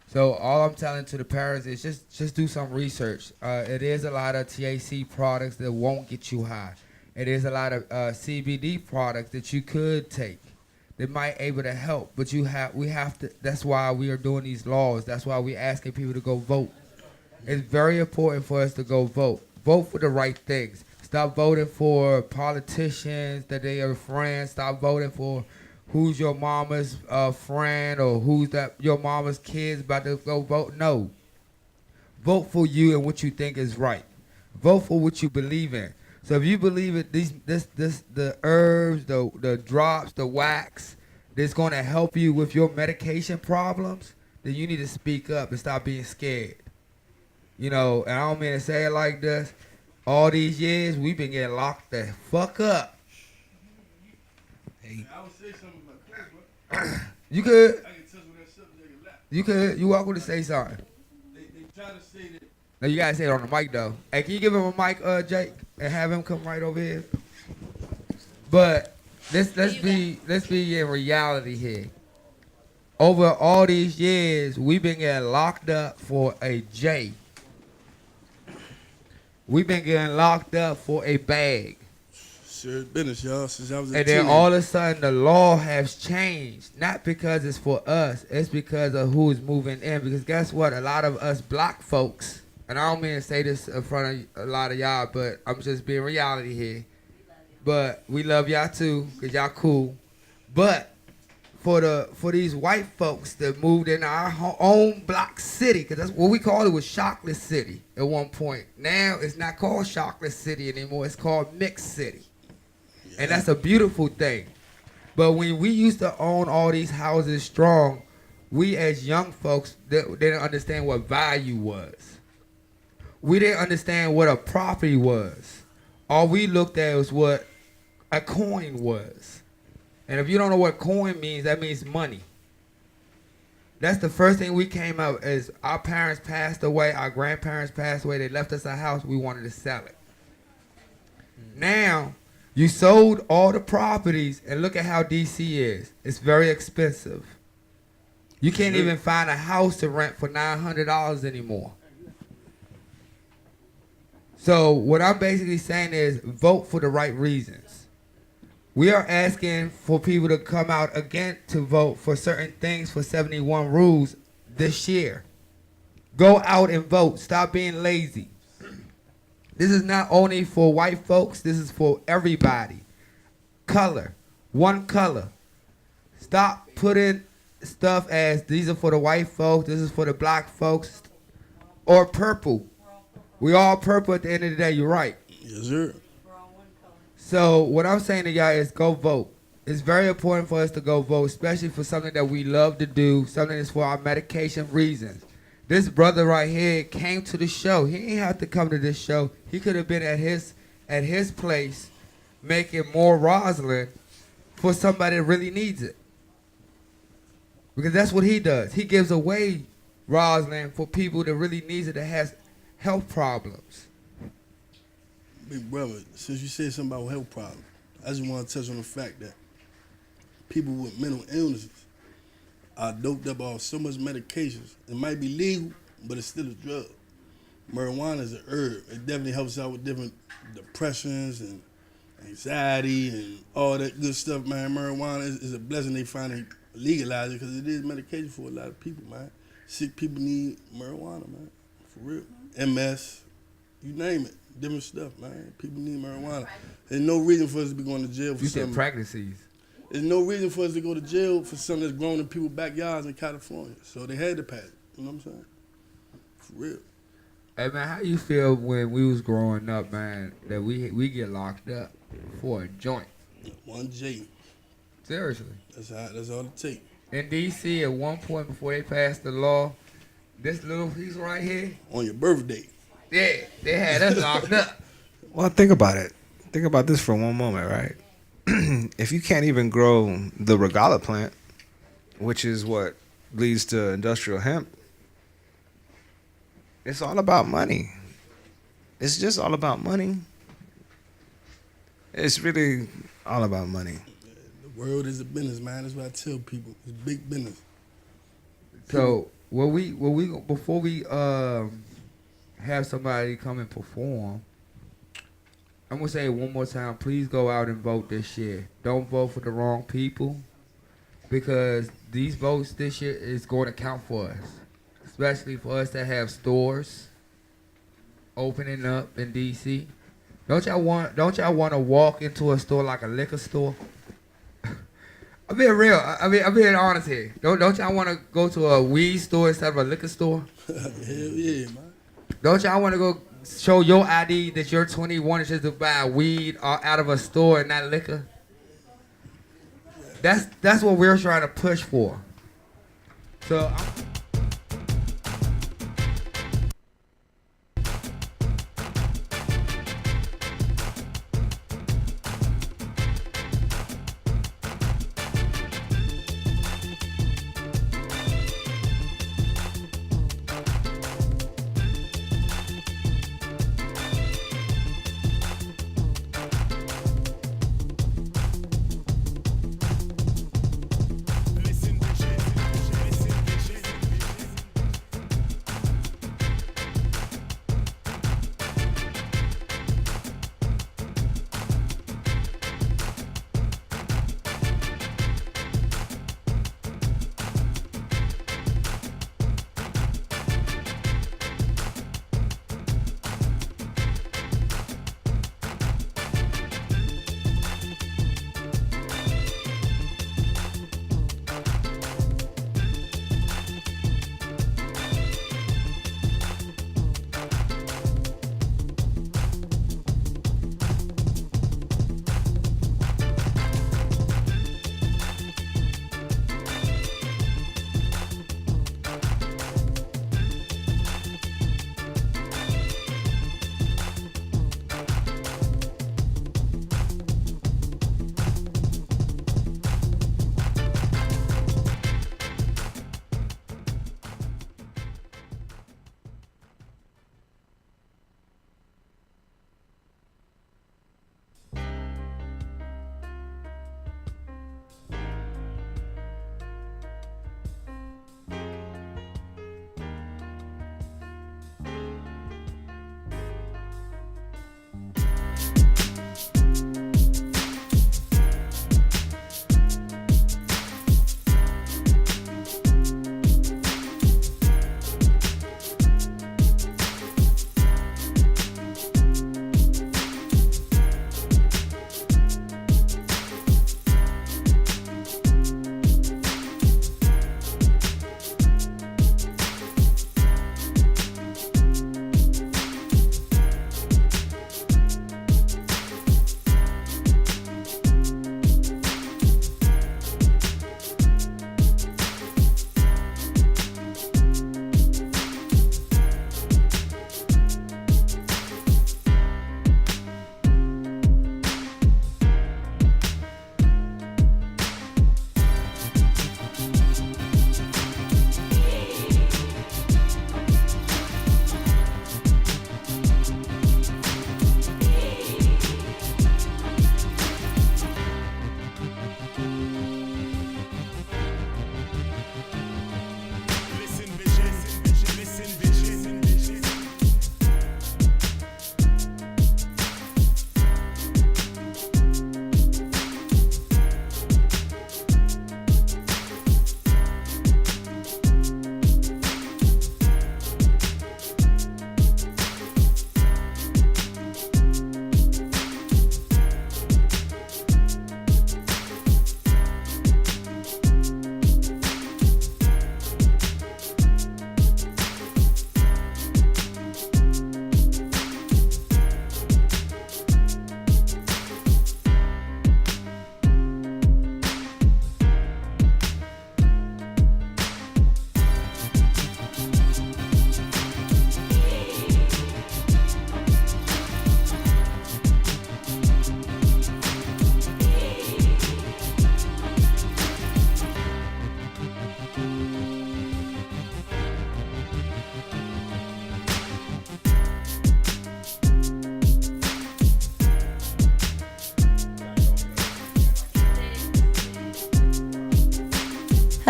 So all I'm telling to the parents is just do some research. It is a lot of THC products that won't get you high. It is a lot of CBD products that you could take that might able to help. But we have to. That's why we are doing these laws. That's why we asking people to go vote. It's very important for us to go vote. Vote for the right things. Stop voting for politicians that they are friends. Stop voting for who's your mama's friend or who's your mama's kids about to go vote. No. Vote for you and what you think is right. Vote for what you believe in. So if you believe it, the herbs, the drops, the wax, that's going to help you with your medication problems, then you need to speak up and stop being scared. You know, and I don't mean to say it like this. All these years, we've been getting locked the fuck up. I would say something about clothes, You could. I can touch on that subject a lot. You could. You welcome to say something. They try to say that No, you gotta say it on the mic though. Hey, can you give him a mic, Jake, and have him come right over here? But let's be in reality here. Over all these years, we've been getting locked up for a J. We've been getting locked up for a bag. serious business, y'all, since I was a And then teenager. all of a sudden the law has changed. Not because it's for us. It's because of who is moving in. Because guess what? A lot of us black folks, and I don't mean to say this in front of a lot of y'all, but I'm just being reality here. But we love y'all too, because y'all cool. But for these white folks that moved in our own black city, because that's what we called it, was Chocolate City at one point. Now it's not called Chocolate City anymore. It's called Mixed City. Yeah. And that's a beautiful thing. But when we used to own all these houses strong, we as young folks didn't understand what value was. We didn't understand what a property was. All we looked at was what a coin was. And if you don't know what coin means, that means money. That's the first thing we came out as our parents passed away, our grandparents passed away, they left us a house, we wanted to sell it. Now, you sold all the properties and look at how DC is. It's very expensive. You can't even find a house to rent for $900 anymore. So what I'm basically saying is vote for the right reasons. We are asking for people to come out again to vote for certain things for 71 rules this year. Go out and vote. Stop being lazy. This is not only for white folks. This is for everybody. Color. One color. Stop putting stuff as these are for the white folks. This is for the black folks. Or purple. We all purple at the end of the day. You're right. Yes, sir. So what I'm saying to y'all is go vote. It's very important for us to go vote, especially for something that we love to do, something that's for our medication reasons. This brother right here came to the show. He didn't have to come to this show. He could have been at his place making more rosin for somebody that really needs it. Because that's what he does. He gives away rosin for people that really needs it, that has health problems. Big brother, since you said something about health problems, I just want to touch on the fact that people with mental illnesses are doped up on so much medications. It might be legal, but it's still a drug. Marijuana is an herb. It definitely helps out with different depressions and anxiety and all that good stuff, man. Marijuana is a blessing they finally legalize it because it is medication for a lot of people, man. Sick people need marijuana, man, for real. MS, you name it. Different stuff, man. People need marijuana. There's no reason for us to be going to jail for You something. said practices. There's no reason for us to go to jail for something that's grown in people's backyards in California. So they had to pass it. You know what I'm saying? For real. Hey man, how you feel when we was growing up, man, that we get locked up for a joint? 1J. Seriously. That's all it takes. In DC, at one point before they passed the law, this little piece right here, On your birthday. yeah, they had us locked up. Well, think about it. Think about this for one moment, right? If you can't even grow the regala plant, which is what leads to industrial hemp, it's all about money. It's just all about money. It's really all about money. The world is a business, man. That's what I tell people. It's big business. So before we have somebody come and perform, I'm gonna say it one more time. Please go out and vote this year. Don't vote for the wrong people, because these votes this year is going to count for us, especially for us that have stores opening up in DC. Don't y'all want to walk into a store like a liquor store? I'm being real. I'm being honest here. Don't y'all want to go to a weed store instead of a liquor store? Hell yeah, man. Don't y'all want to show your ID that you're 21 and just to buy weed out of a store and not liquor. That's what we're trying to push for. So.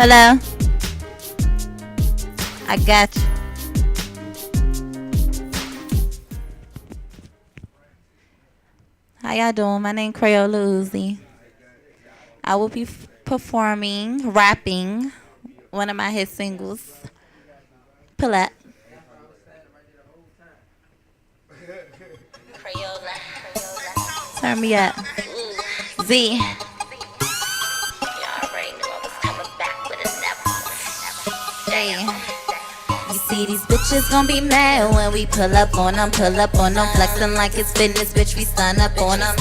Hello? I got you. How y'all doing? My name Crayola Uzi. I will be performing, rapping, one of my hit singles. Pull up. Crayola. Turn me up. Z. Y'all already knew I was coming back with a never. Hey. You see these bitches bitches gon' be mad when we pull up on them, flexing like it's business, bitch, we stun up on them.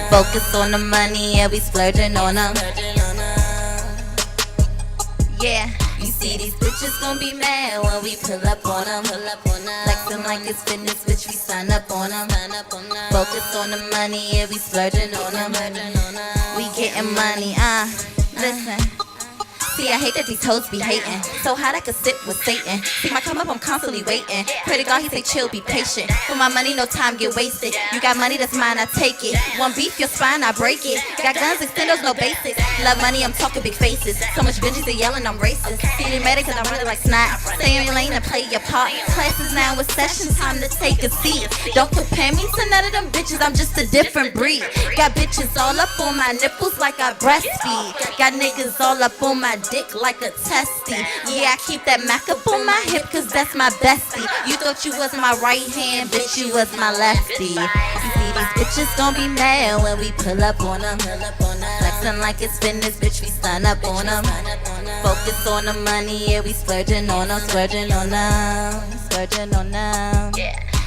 Focus on the money, yeah, we splurging on them. Yeah, you see these bitches gon' be mad when we pull up on them, flexing like it's business, bitch, we stun up on them. Focus on the money, yeah, we splurging on them. We getting money, listen. See, I hate that these hoes be hating. So hot I could sit with Satan. See my come up, I'm constantly waiting. Pray to God, he say chill, be patient. For my money, no time get wasted. You got money, that's mine, I take it. One beef, your spine, I break it. Got guns, extendos, no basics. Love money, I'm talking big faces. So much bitches, they yelling, I'm racist. See, they mad cause I'm running like snot. Stay in your lane and play your part. Classes now with session, time to take a seat. Don't compare me to none of them bitches, I'm just a different breed. Got bitches all up on my nipples like I breastfeed. Got niggas all up on my dick like a testy. Yeah, I keep that Mac up on my hip cause that's my bestie. You thought you was my right hand, bitch, you was my lefty. You see these bitches gon' be mad when we pull up on them. Flexing like it's business, bitch, we stun up on them. Focus on the money, yeah, we splurging on them, splurging on them, splurging on them.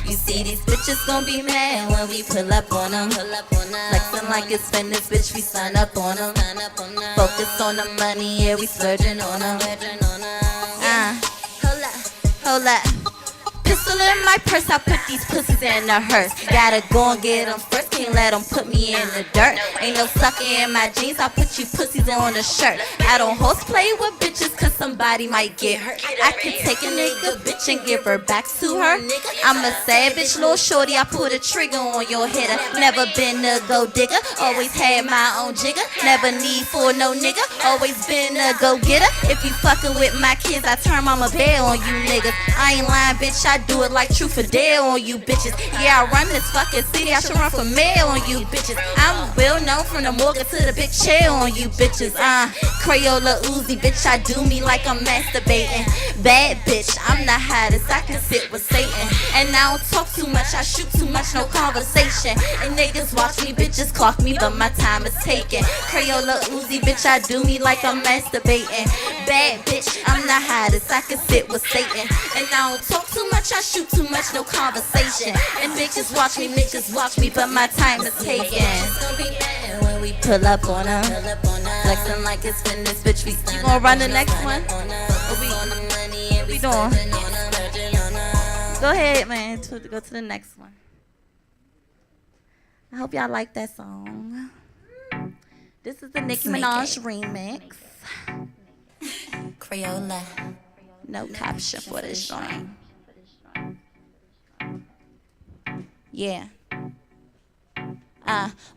You see these bitches gon' be mad when we pull up on them. Flexing like it's business, bitch, we sign up on them. Focus on the money, yeah, we splurging on them. Hold up. Pistol in my purse, I put these pussies in a hearse. Gotta go and get them first, can't let them put me in the dirt. Ain't no sucker in my jeans, I put you pussies on a shirt. I don't horseplay with bitches cause somebody might get hurt. I can take a nigga bitch and give her back to her. I'm a savage little shorty, I put a trigger on your hitter. Never been a gold digger, always had my own jigger. Never need for no nigga, always been a go-getter. If you fucking with my kids, I turn mama bear on you niggas. I ain't lying, bitch, I do it like truth or dare on you bitches. Yeah, I run this fucking city, I should run for mayor on you bitches. I'm well known from the morgue to the big chair on you bitches. Crayola Uzi, bitch, I do me like I'm masturbating. Bad bitch, I'm the hottest, I can sit with Satan. And I don't talk too much, I shoot too much, no conversation. And niggas watch me, bitches clock me, but my time is taken. Crayola Uzi, bitch, I do me like I'm masturbating. Bad bitch, I'm the hottest, I can sit with Satan. And I don't talk too much, I shoot too much, no conversation. And bitches watch me, but my time is taken. It's gonna be mad when we pull up on them. Flexing like it's business, bitch, we you gonna run the next one? What we doing? Go ahead, man, go to the next one. I hope y'all like that song. This is the Nicki Minaj remix. Crayola. No caption for this joint. Yeah.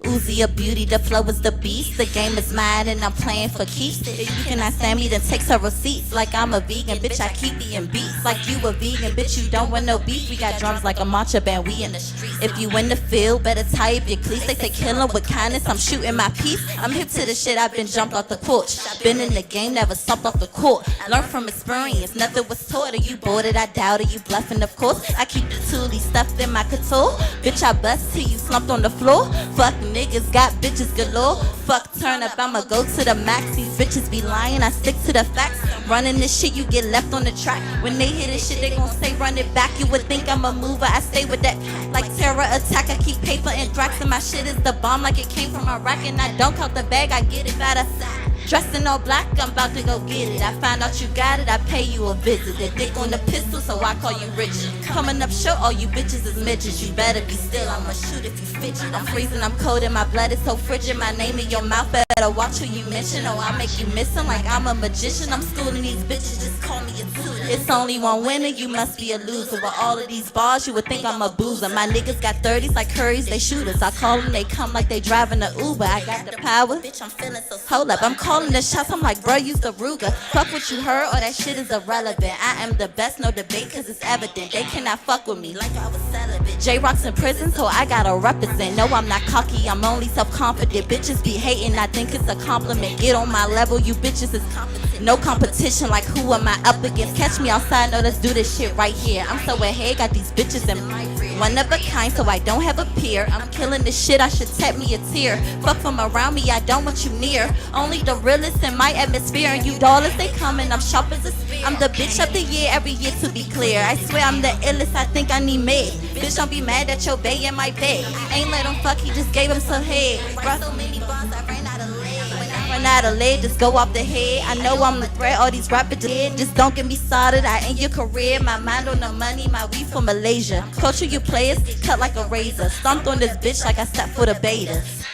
Uzi a beauty, the flow is the beast. The game is mine and I'm playing for keeps. If you cannot stand me, then take her receipts. Like I'm a vegan, bitch, I keep eating beats. Like you a vegan, bitch, you don't want no beef. We got drums like a marcher band, we in the streets. If you in the field, better tie up your cleats. They say kill 'em with kindness, I'm shooting my piece. I'm hip to the shit, I've been jumped off the porch. Been in the game, never stopped off the court. Learn from experience, nothing was taught. Are you bored it? I doubt it, you bluffing of course. I keep the toolie stuffed in my couture. Bitch, I bust till you slumped on the floor. Fuck niggas, got bitches galore. Fuck turn up, I'ma go to the max. These bitches be lying, I stick to the facts. Running this shit, you get left on the track. When they hear this shit, they gon' say run it back. You would think I'm a mover, I stay with that like terror attack. I keep paper and Drax and my shit is the bomb like it came from Iraq. And I don't count the bag, I get it out of sight. Dressed in all black, I'm about to go get it. I find out you got it, I pay you a visit. The dick on the pistol, so I call you Richard. Coming up short, all you bitches is midgets. You better be still, I'ma shoot if you fidget. I'm freezing, I'm cold, and my blood is so frigid. My name in your mouth, better watch who you mention, or I'll make you miss him like I'm a magician. I'm schooling these bitches, just call me a tutor. It's only one winner, you must be a loser. With all of these bars, you would think I'm a boozer. My niggas got 30s like Curry's, they shooters. I call them, they come like they driving a Uber. I got the power, bitch, I'm feeling so. Hold up, I'm calling the shots, I'm like, bro, use the Ruger. Fuck what you heard, or that shit is irrelevant. I am the best, no debate, cause it's evident. They cannot fuck with me like I was celibate. J-Rock's in prison, so I gotta represent. No, I'm not cocky, I'm only self-confident. Bitches be hating, I think it's a compliment. Get on my level, you bitches is competent. No competition, like who am I up against? Catch me outside, no, let's do this shit right here. I'm so ahead, got these bitches in my rear. one of a kind, so I don't have a peer. I'm killing this shit, I should tap me a tear. Fuck from around me, I don't want you near. Only the realest in my atmosphere, and you dollars they coming, I'm sharp as a spear. I'm the bitch of the year every year, to be clear. I swear I'm the illest, I think I need meds. Bitch, don't be mad at your bae in my bed. Ain't let him fuck, he just gave him some head. Brought so many bars, I ran out of lead. When I run out of lead, just go off the head. I know I'm the threat, all these rappers dead. Just don't get me started, I end your career. My mind on the money, my weed from Malaysia. Culture you players, cut like a razor. Stomped on this bitch like I sat for the betas.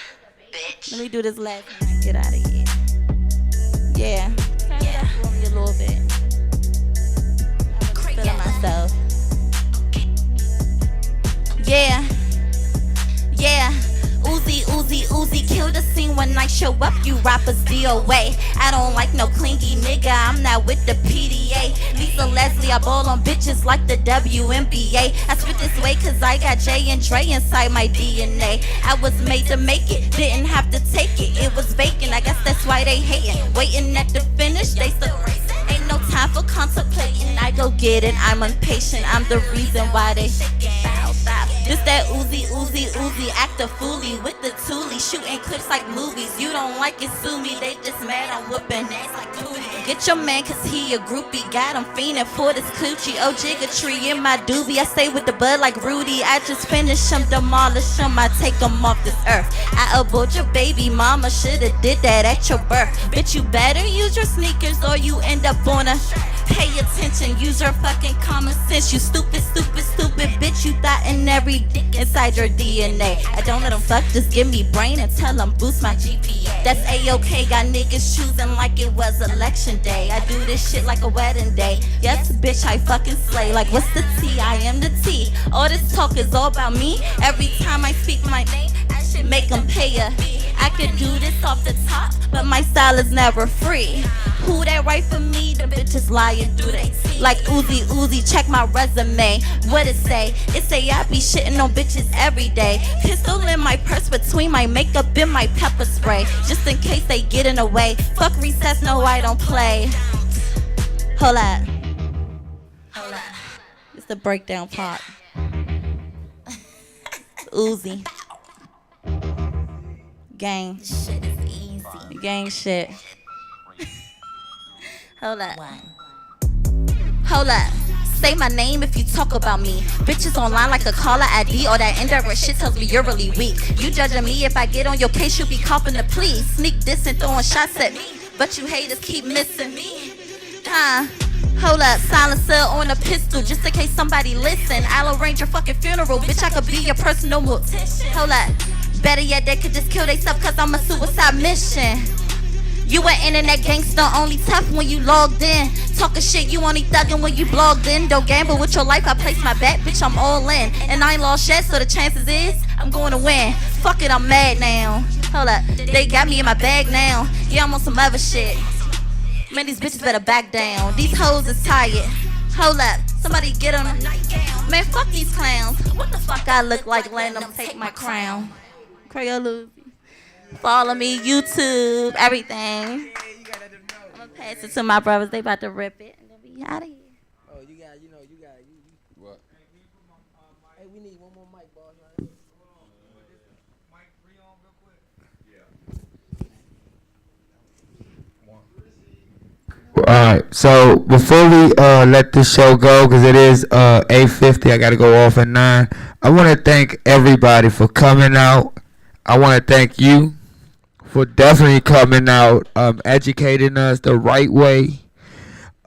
Let me do this last one and get out of here. Yeah. Yeah. For me a little bit. I'm feeling myself. Yeah. Yeah. Uzi, kill the scene when I show up, you rappers DOA. I don't like no clingy nigga, I'm not with the PDA. Lisa Leslie, I ball on bitches like the WNBA. I spit this way cause I got J and Dre inside my DNA. I was made to make it, didn't have to take it. It was vacant, I guess that's why they hating. Waiting at the finish, they still racing. Ain't no time for contemplating, I go get it. I'm impatient, I'm the reason why they shaking. This that Uzi, act a foolie with the toolie, shooting clips like movies. You don't like it, sue me, they just mad I'm whooping ass like Cootie. Get your man cause he a groupie, got him fiending for this coochie. Oh, jigga tree in my doobie, I stay with the bud like Rudy. I just finish him, demolish him, I take him off this earth. I abort your baby mama, shoulda did that at your birth. Bitch, you better use your sneakers or you end up on a... Pay attention, use your fucking common sense. You stupid bitch, you thought in every dick inside your DNA. I don't let them fuck, just give me brain and tell them boost my GPA. That's A-OK, got niggas choosing like it was election day. I do this shit like a wedding day. Yes, bitch, I fucking slay. Like, what's the T? I am the T. All this talk is all about me. Every time I speak my name, I should make them pay ya. I could do this off the top, but my style is never free. Who that right for me? The bitches lying through they teeth. Like Uzi, check my resume. What it say? It say I be shitting on bitches every day. Pistol in my purse between my makeup and my pepper spray, just in case they get in the way. Fuck recess, no I don't play. Hold up. It's the breakdown part. Uzi. Gang. This shit is easy. Gang shit. Hold up. Hold up. Say my name if you talk about me. Bitches online like a caller ID. Or that indirect shit tells me you're really weak. You judging me, if I get on your case, you be copping the plea. Sneak this and throwing shots at me, but you haters keep missing me. Hold up, silencer on a pistol, just in case somebody listen. I'll arrange your fucking funeral, bitch, I could be your personal mortician. Hold up, better yet, they could just kill theyself cause I'm a suicide mission. You an internet gangster, only tough when you logged in. Talking shit, you only thuggin' when you blogged in. Don't gamble with your life, I place my bet, bitch, I'm all in. And I ain't lost yet, so the chances is, I'm going to win. Fuck it, I'm mad now. Hold up, they got me in my bag now. Yeah, I'm on some other shit. Man, these bitches better back down. These hoes is tired. Hold up, somebody get on them. Man, fuck these clowns. What the fuck I look like letting them take my crown? Creole. Follow me, YouTube, everything. I'm gonna pass it to my brothers. They about to rip it and then we out of here. Oh, you got. What? Hey, we need one more mic, boss. Right? Alright, so before we let this show go, because it is 8:50, I gotta go off at 9. I want to thank everybody for coming out. I want to thank you for definitely coming out, educating us the right way.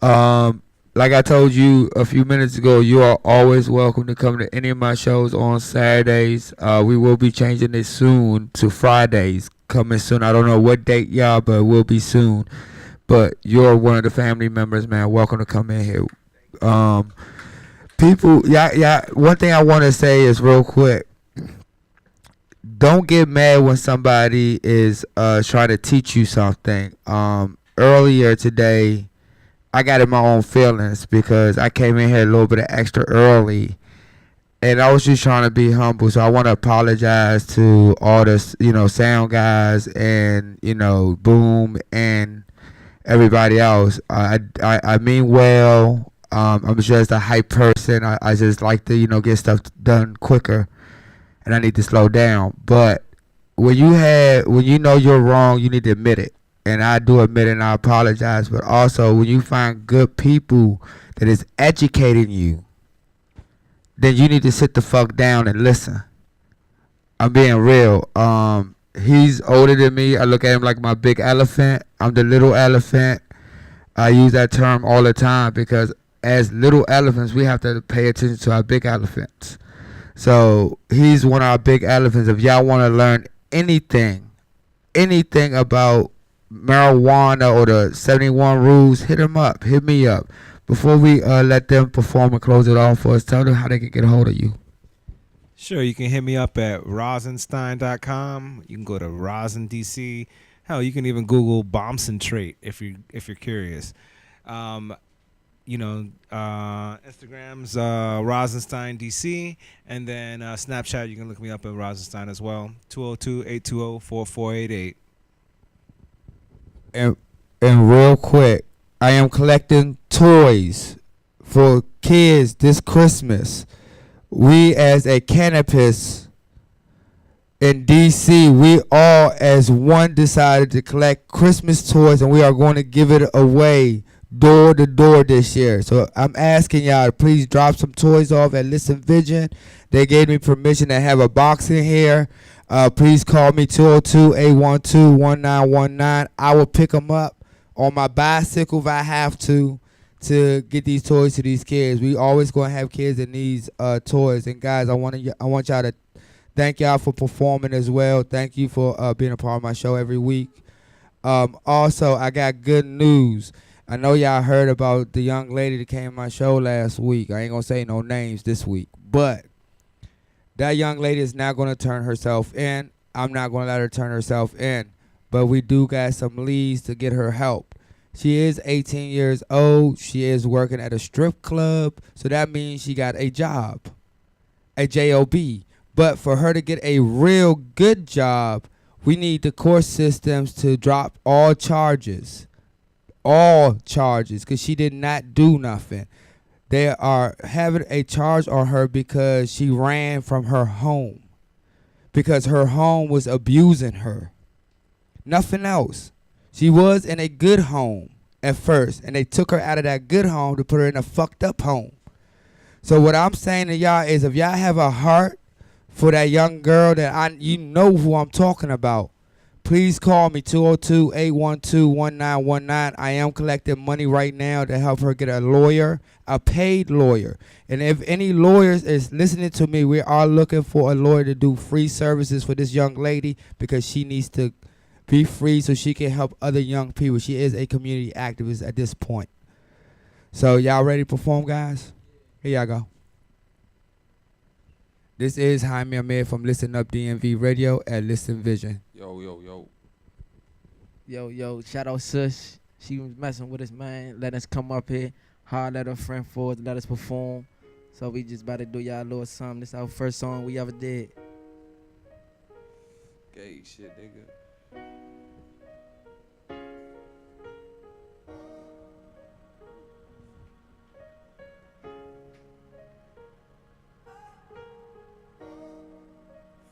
Like I told you a few minutes ago, you are always welcome to come to any of my shows on Saturdays. We will be changing it soon to Fridays, coming soon. I don't know what date, y'all, but it will be soon. But you're one of the family members, man. Welcome to come in here. People, one thing I want to say is real quick. Don't get mad when somebody is trying to teach you something. Earlier today, I got in my own feelings because I came in here a little bit extra early, and I was just trying to be humble. So I want to apologize to all the sound guys and Boom and everybody else. I mean well. I'm just a hype person. I just like to, get stuff done quicker, and I need to slow down. But when you know you're wrong, you need to admit it. And I do admit it, and I apologize. But also, when you find good people that is educating you, then you need to sit the fuck down and listen. I'm being real. He's older than me. I look at him like my big elephant. I'm the little elephant. I use that term all the time because as little elephants, we have to pay attention to our big elephants. So he's one of our big elephants. If y'all want to learn anything about marijuana or the 71 rules, hit me up. Before we let them perform and close it off for us, tell them how they can get a hold of you. Sure, you can hit me up at rosenstein.com. You can go to Rosen DC. Hell, you can even Google Bombcentrate if you're curious. Instagram's Rosenstein DC, and then Snapchat, you can look me up at Rosenstein as well. 202-820-4488. And real quick, I am collecting toys for kids this Christmas. We as a cannabis in DC, we all as one decided to collect Christmas toys, and we are going to give it away door to door this year. So I'm asking y'all to please drop some toys off at Listen Vision. They gave me permission to have a box in here. Please call me 202-812-1919. I will pick them up on my bicycle if I have to get these toys to these kids. We always going to have kids that needs toys. And guys, I want y'all to thank y'all for performing as well. Thank you for being a part of my show every week. Also, I got good news. I know y'all heard about the young lady that came on my show last week. I ain't going to say no names this week. But that young lady is not going to turn herself in. I'm not going to let her turn herself in. But we do got some leads to get her help. She is 18 years old. She is working at a strip club. So that means she got a job, a job. But for her to get a real good job, we need the court systems to drop all charges, because she did not do nothing. They are having a charge on her because she ran from her home, because her home was abusing her. Nothing else. She was in a good home at first, and they took her out of that good home to put her in a fucked up home. So what I'm saying to y'all is, if y'all have a heart for that young girl you know who I'm talking about, please call me 202-812-1919. I am collecting money right now to help her get a lawyer, a paid lawyer. And if any lawyers is listening to me, we are looking for a lawyer to do free services for this young lady, because she needs to be free so she can help other young people. She is a community activist at this point. So y'all ready to perform, guys? Here y'all go. This is Jaime Ahmed from Listen Up DMV Radio at Listen Vision. Yo, shout out Sus. She was messing with us, man. Let us come up here, holler at her friend for us, let us perform. So we just about to do y'all a little something. This our first song we ever did. Gay shit, nigga.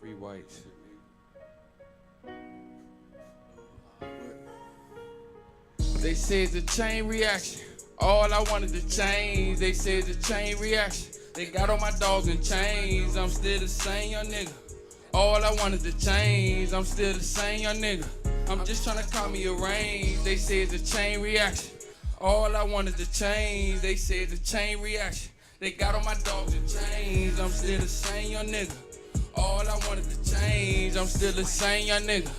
Free whites. They say it's a chain reaction. All I wanted to change. They say it's a chain reaction. They got all my dogs in chains. I'm still the same young nigga. All I wanted to change. I'm still the same young nigga. I'm just trying to call me a range. They say it's a chain reaction. All I wanted to change. They say it's a chain reaction. They got all my dogs in chains. I'm still the same young nigga. All I wanted to change. I'm still the same young nigga.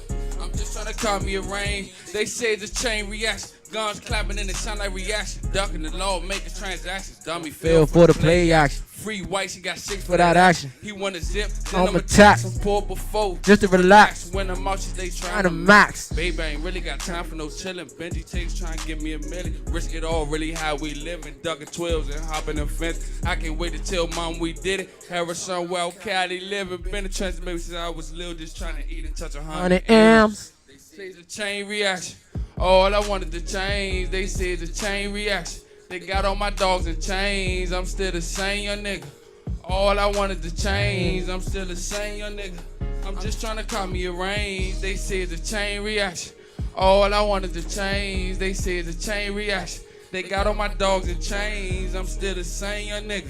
I'm just trying to call me a range. They say it's a chain reaction. Guns clapping and it sound like reaction. Ducking the law, making transactions. Dummy Feel for the play action. Free white, she got 6 Without action. He wanna zip, I'm then I'ma attack. some pour before. Just to relax. When I'm out, they trying Trying to max. Baby, I ain't really got time for no chillin'. Benji takes trying to give me a million. Risk it all, really how we living. Ducking 12s and hopping the fence. I can't wait to tell mom we did it. Harrison, Wild Cali living. Been a trans baby since I was little, just trying to eat and touch 100 M's. They say it's a chain reaction. All I wanted to change, they say it's a chain reaction. They got all my dogs in chains. I'm still the same young nigga. All I wanted to change. I'm still the same young nigga. I'm just trying to call me a range. They say it's a chain reaction. All I wanted to change. They say it's a chain reaction. They got all my dogs in chains. I'm still the same young nigga.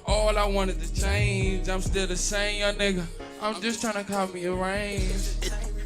All I wanted to change. I'm still the same young nigga. I'm just trying to call me a range.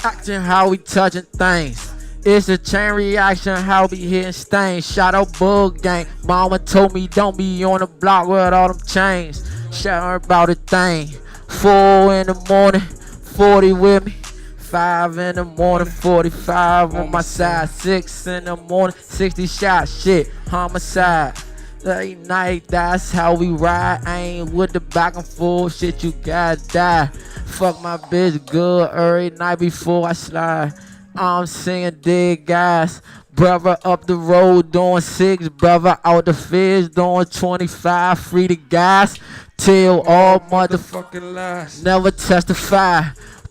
Action how we touching things. It's a chain reaction how we hitting stains. Shout out Bug Gang. Mama told me don't be on the block with all them chains. Shout her about a thing. 4 in the morning, 40 with me. 5 in the morning, 45 on my side. 6 in the morning, 60 shots. Shit, homicide. Late night, that's how we ride. I ain't with the back and forth shit, you gotta die. Fuck my bitch good every night before I slide. I'm singing dead guys. Brother up the road doing 6. Brother out the fish doing 25. Free the guys. Tell all motherfucking lies. Never testify.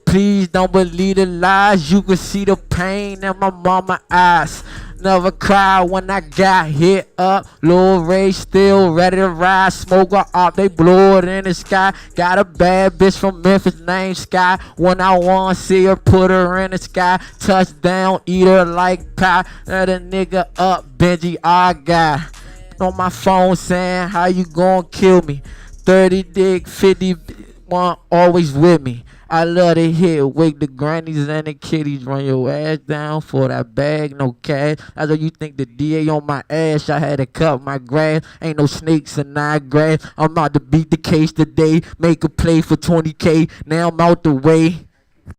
Please don't believe the lies. You can see the pain in my mama eyes. Never cry when I got hit up. Lil Ray still ready to ride. Smoker up, they blow it in the sky. Got a bad bitch from Memphis named Sky. When I want to see her, put her in the sky. Touchdown, eat her like pie. Let a nigga up, Benji, our guy. On my phone saying, how you gonna kill me? 30 dick, 51 always with me. I love to hit, wake the grannies and the kiddies, run your ass down for that bag, no cash. That's what you think the DA on my ass, I had to cut my grass. Ain't no snakes in my grass. I'm about to beat the case today, make a play for 20K, now I'm out the way.